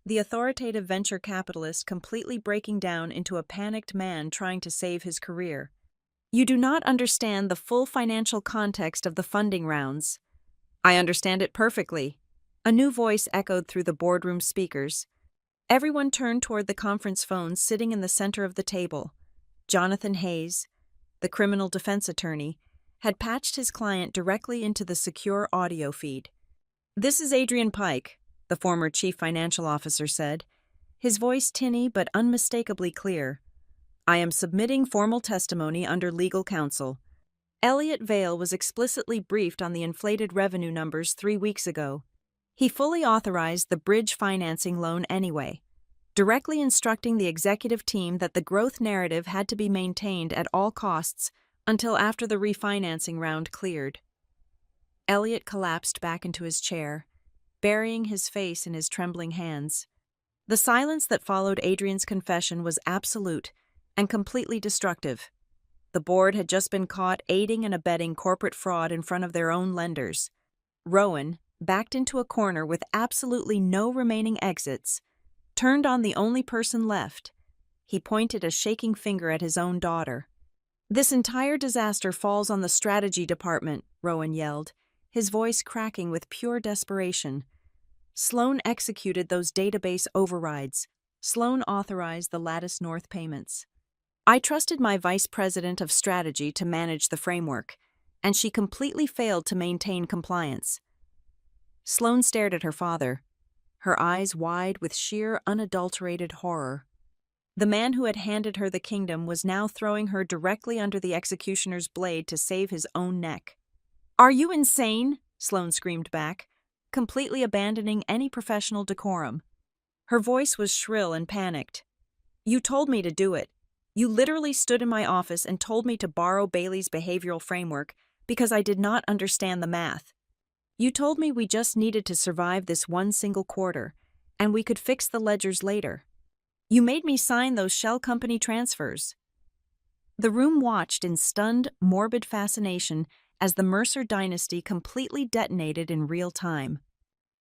the authoritative venture capitalist completely breaking down into a panicked man trying to save his career. "You do not understand the full financial context of the funding rounds." "I understand it perfectly," a new voice echoed through the boardroom speakers. Everyone turned toward the conference phone sitting in the center of the table. Jonathan Hayes, the criminal defense attorney, had patched his client directly into the secure audio feed. This is Adrian Pike, the former chief financial officer said, his voice tinny but unmistakably clear. I am submitting formal testimony under legal counsel. Elliot Vale was explicitly briefed on the inflated revenue numbers 3 weeks ago. He fully authorized the bridge financing loan anyway, directly instructing the executive team that the growth narrative had to be maintained at all costs until after the refinancing round cleared. Elliot collapsed back into his chair, burying his face in his trembling hands. The silence that followed Adrian's confession was absolute and completely destructive. The board had just been caught aiding and abetting corporate fraud in front of their own lenders. Rowan, backed into a corner with absolutely no remaining exits, turned on the only person left. He pointed a shaking finger at his own daughter. This entire disaster falls on the strategy department, Rowan yelled, his voice cracking with pure desperation. Sloan executed those database overrides. Sloan authorized the Lattice North payments. I trusted my vice president of strategy to manage the framework, and she completely failed to maintain compliance. Sloan stared at her father, her eyes wide with sheer, unadulterated horror. The man who had handed her the kingdom was now throwing her directly under the executioner's blade to save his own neck. "Are you insane?" Sloan screamed back, completely abandoning any professional decorum. Her voice was shrill and panicked. "You told me to do it. You literally stood in my office and told me to borrow Bailey's behavioral framework because I did not understand the math. You told me we just needed to survive this one single quarter, and we could fix the ledgers later. You made me sign those shell company transfers." The room watched in stunned, morbid fascination as the Mercer dynasty completely detonated in real time.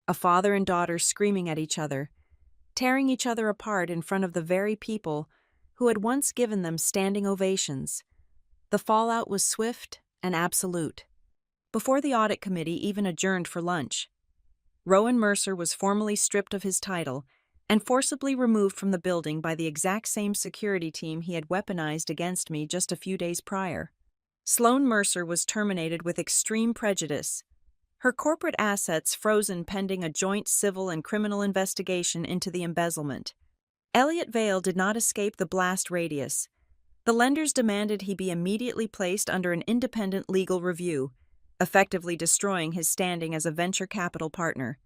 A father and daughter screaming at each other, tearing each other apart in front of the very people who had once given them standing ovations. The fallout was swift and absolute. Before the audit committee even adjourned for lunch, Rowan Mercer was formally stripped of his title and forcibly removed from the building by the exact same security team he had weaponized against me just a few days prior. Sloan Mercer was terminated with extreme prejudice, her corporate assets frozen pending a joint civil and criminal investigation into the embezzlement. Elliot Vale did not escape the blast radius. The lenders demanded he be immediately placed under an independent legal review, effectively destroying his standing as a venture capital partner.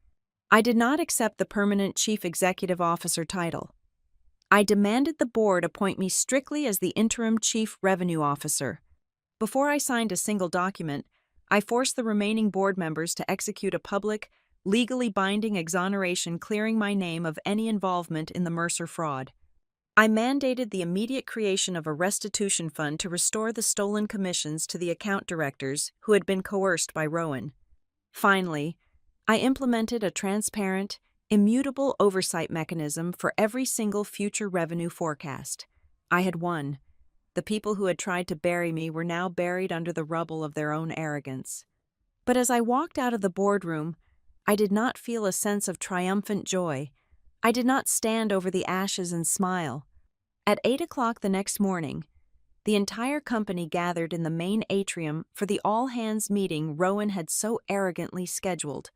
I did not accept the permanent chief executive officer title. I demanded the board appoint me strictly as the interim chief revenue officer. Before I signed a single document, I forced the remaining board members to execute a public, legally binding exoneration clearing my name of any involvement in the Mercer fraud. I mandated the immediate creation of a restitution fund to restore the stolen commissions to the account directors who had been coerced by Rowan. Finally, I implemented a transparent, immutable oversight mechanism for every single future revenue forecast. I had won. The people who had tried to bury me were now buried under the rubble of their own arrogance. But as I walked out of the boardroom, I did not feel a sense of triumphant joy. I did not stand over the ashes and smile. At 8 o'clock the next morning, the entire company gathered in the main atrium for the all-hands meeting Rowan had so arrogantly scheduled.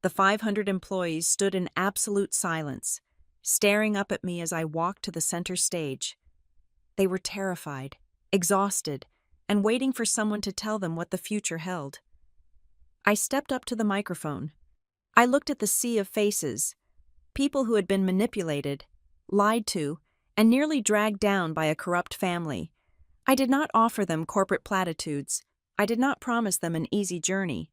The 500 employees stood in absolute silence, staring up at me as I walked to the center stage. They were terrified, exhausted, and waiting for someone to tell them what the future held. I stepped up to the microphone. I looked at the sea of faces, people who had been manipulated, lied to, and nearly dragged down by a corrupt family. I did not offer them corporate platitudes. I did not promise them an easy journey.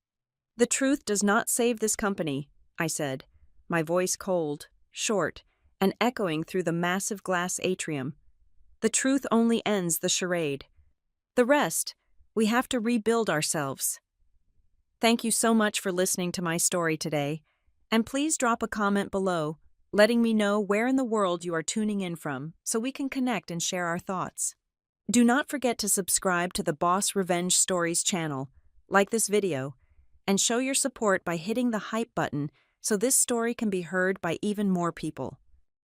"The truth does not save this company," I said, my voice cold, short, and echoing through the massive glass atrium. "The truth only ends the charade. The rest, we have to rebuild ourselves." Thank you so much for listening to my story today, and please drop a comment below, letting me know where in the world you are tuning in from so we can connect and share our thoughts. Do not forget to subscribe to the Boss Revenge Stories channel, like this video, and show your support by hitting the hype button so this story can be heard by even more people.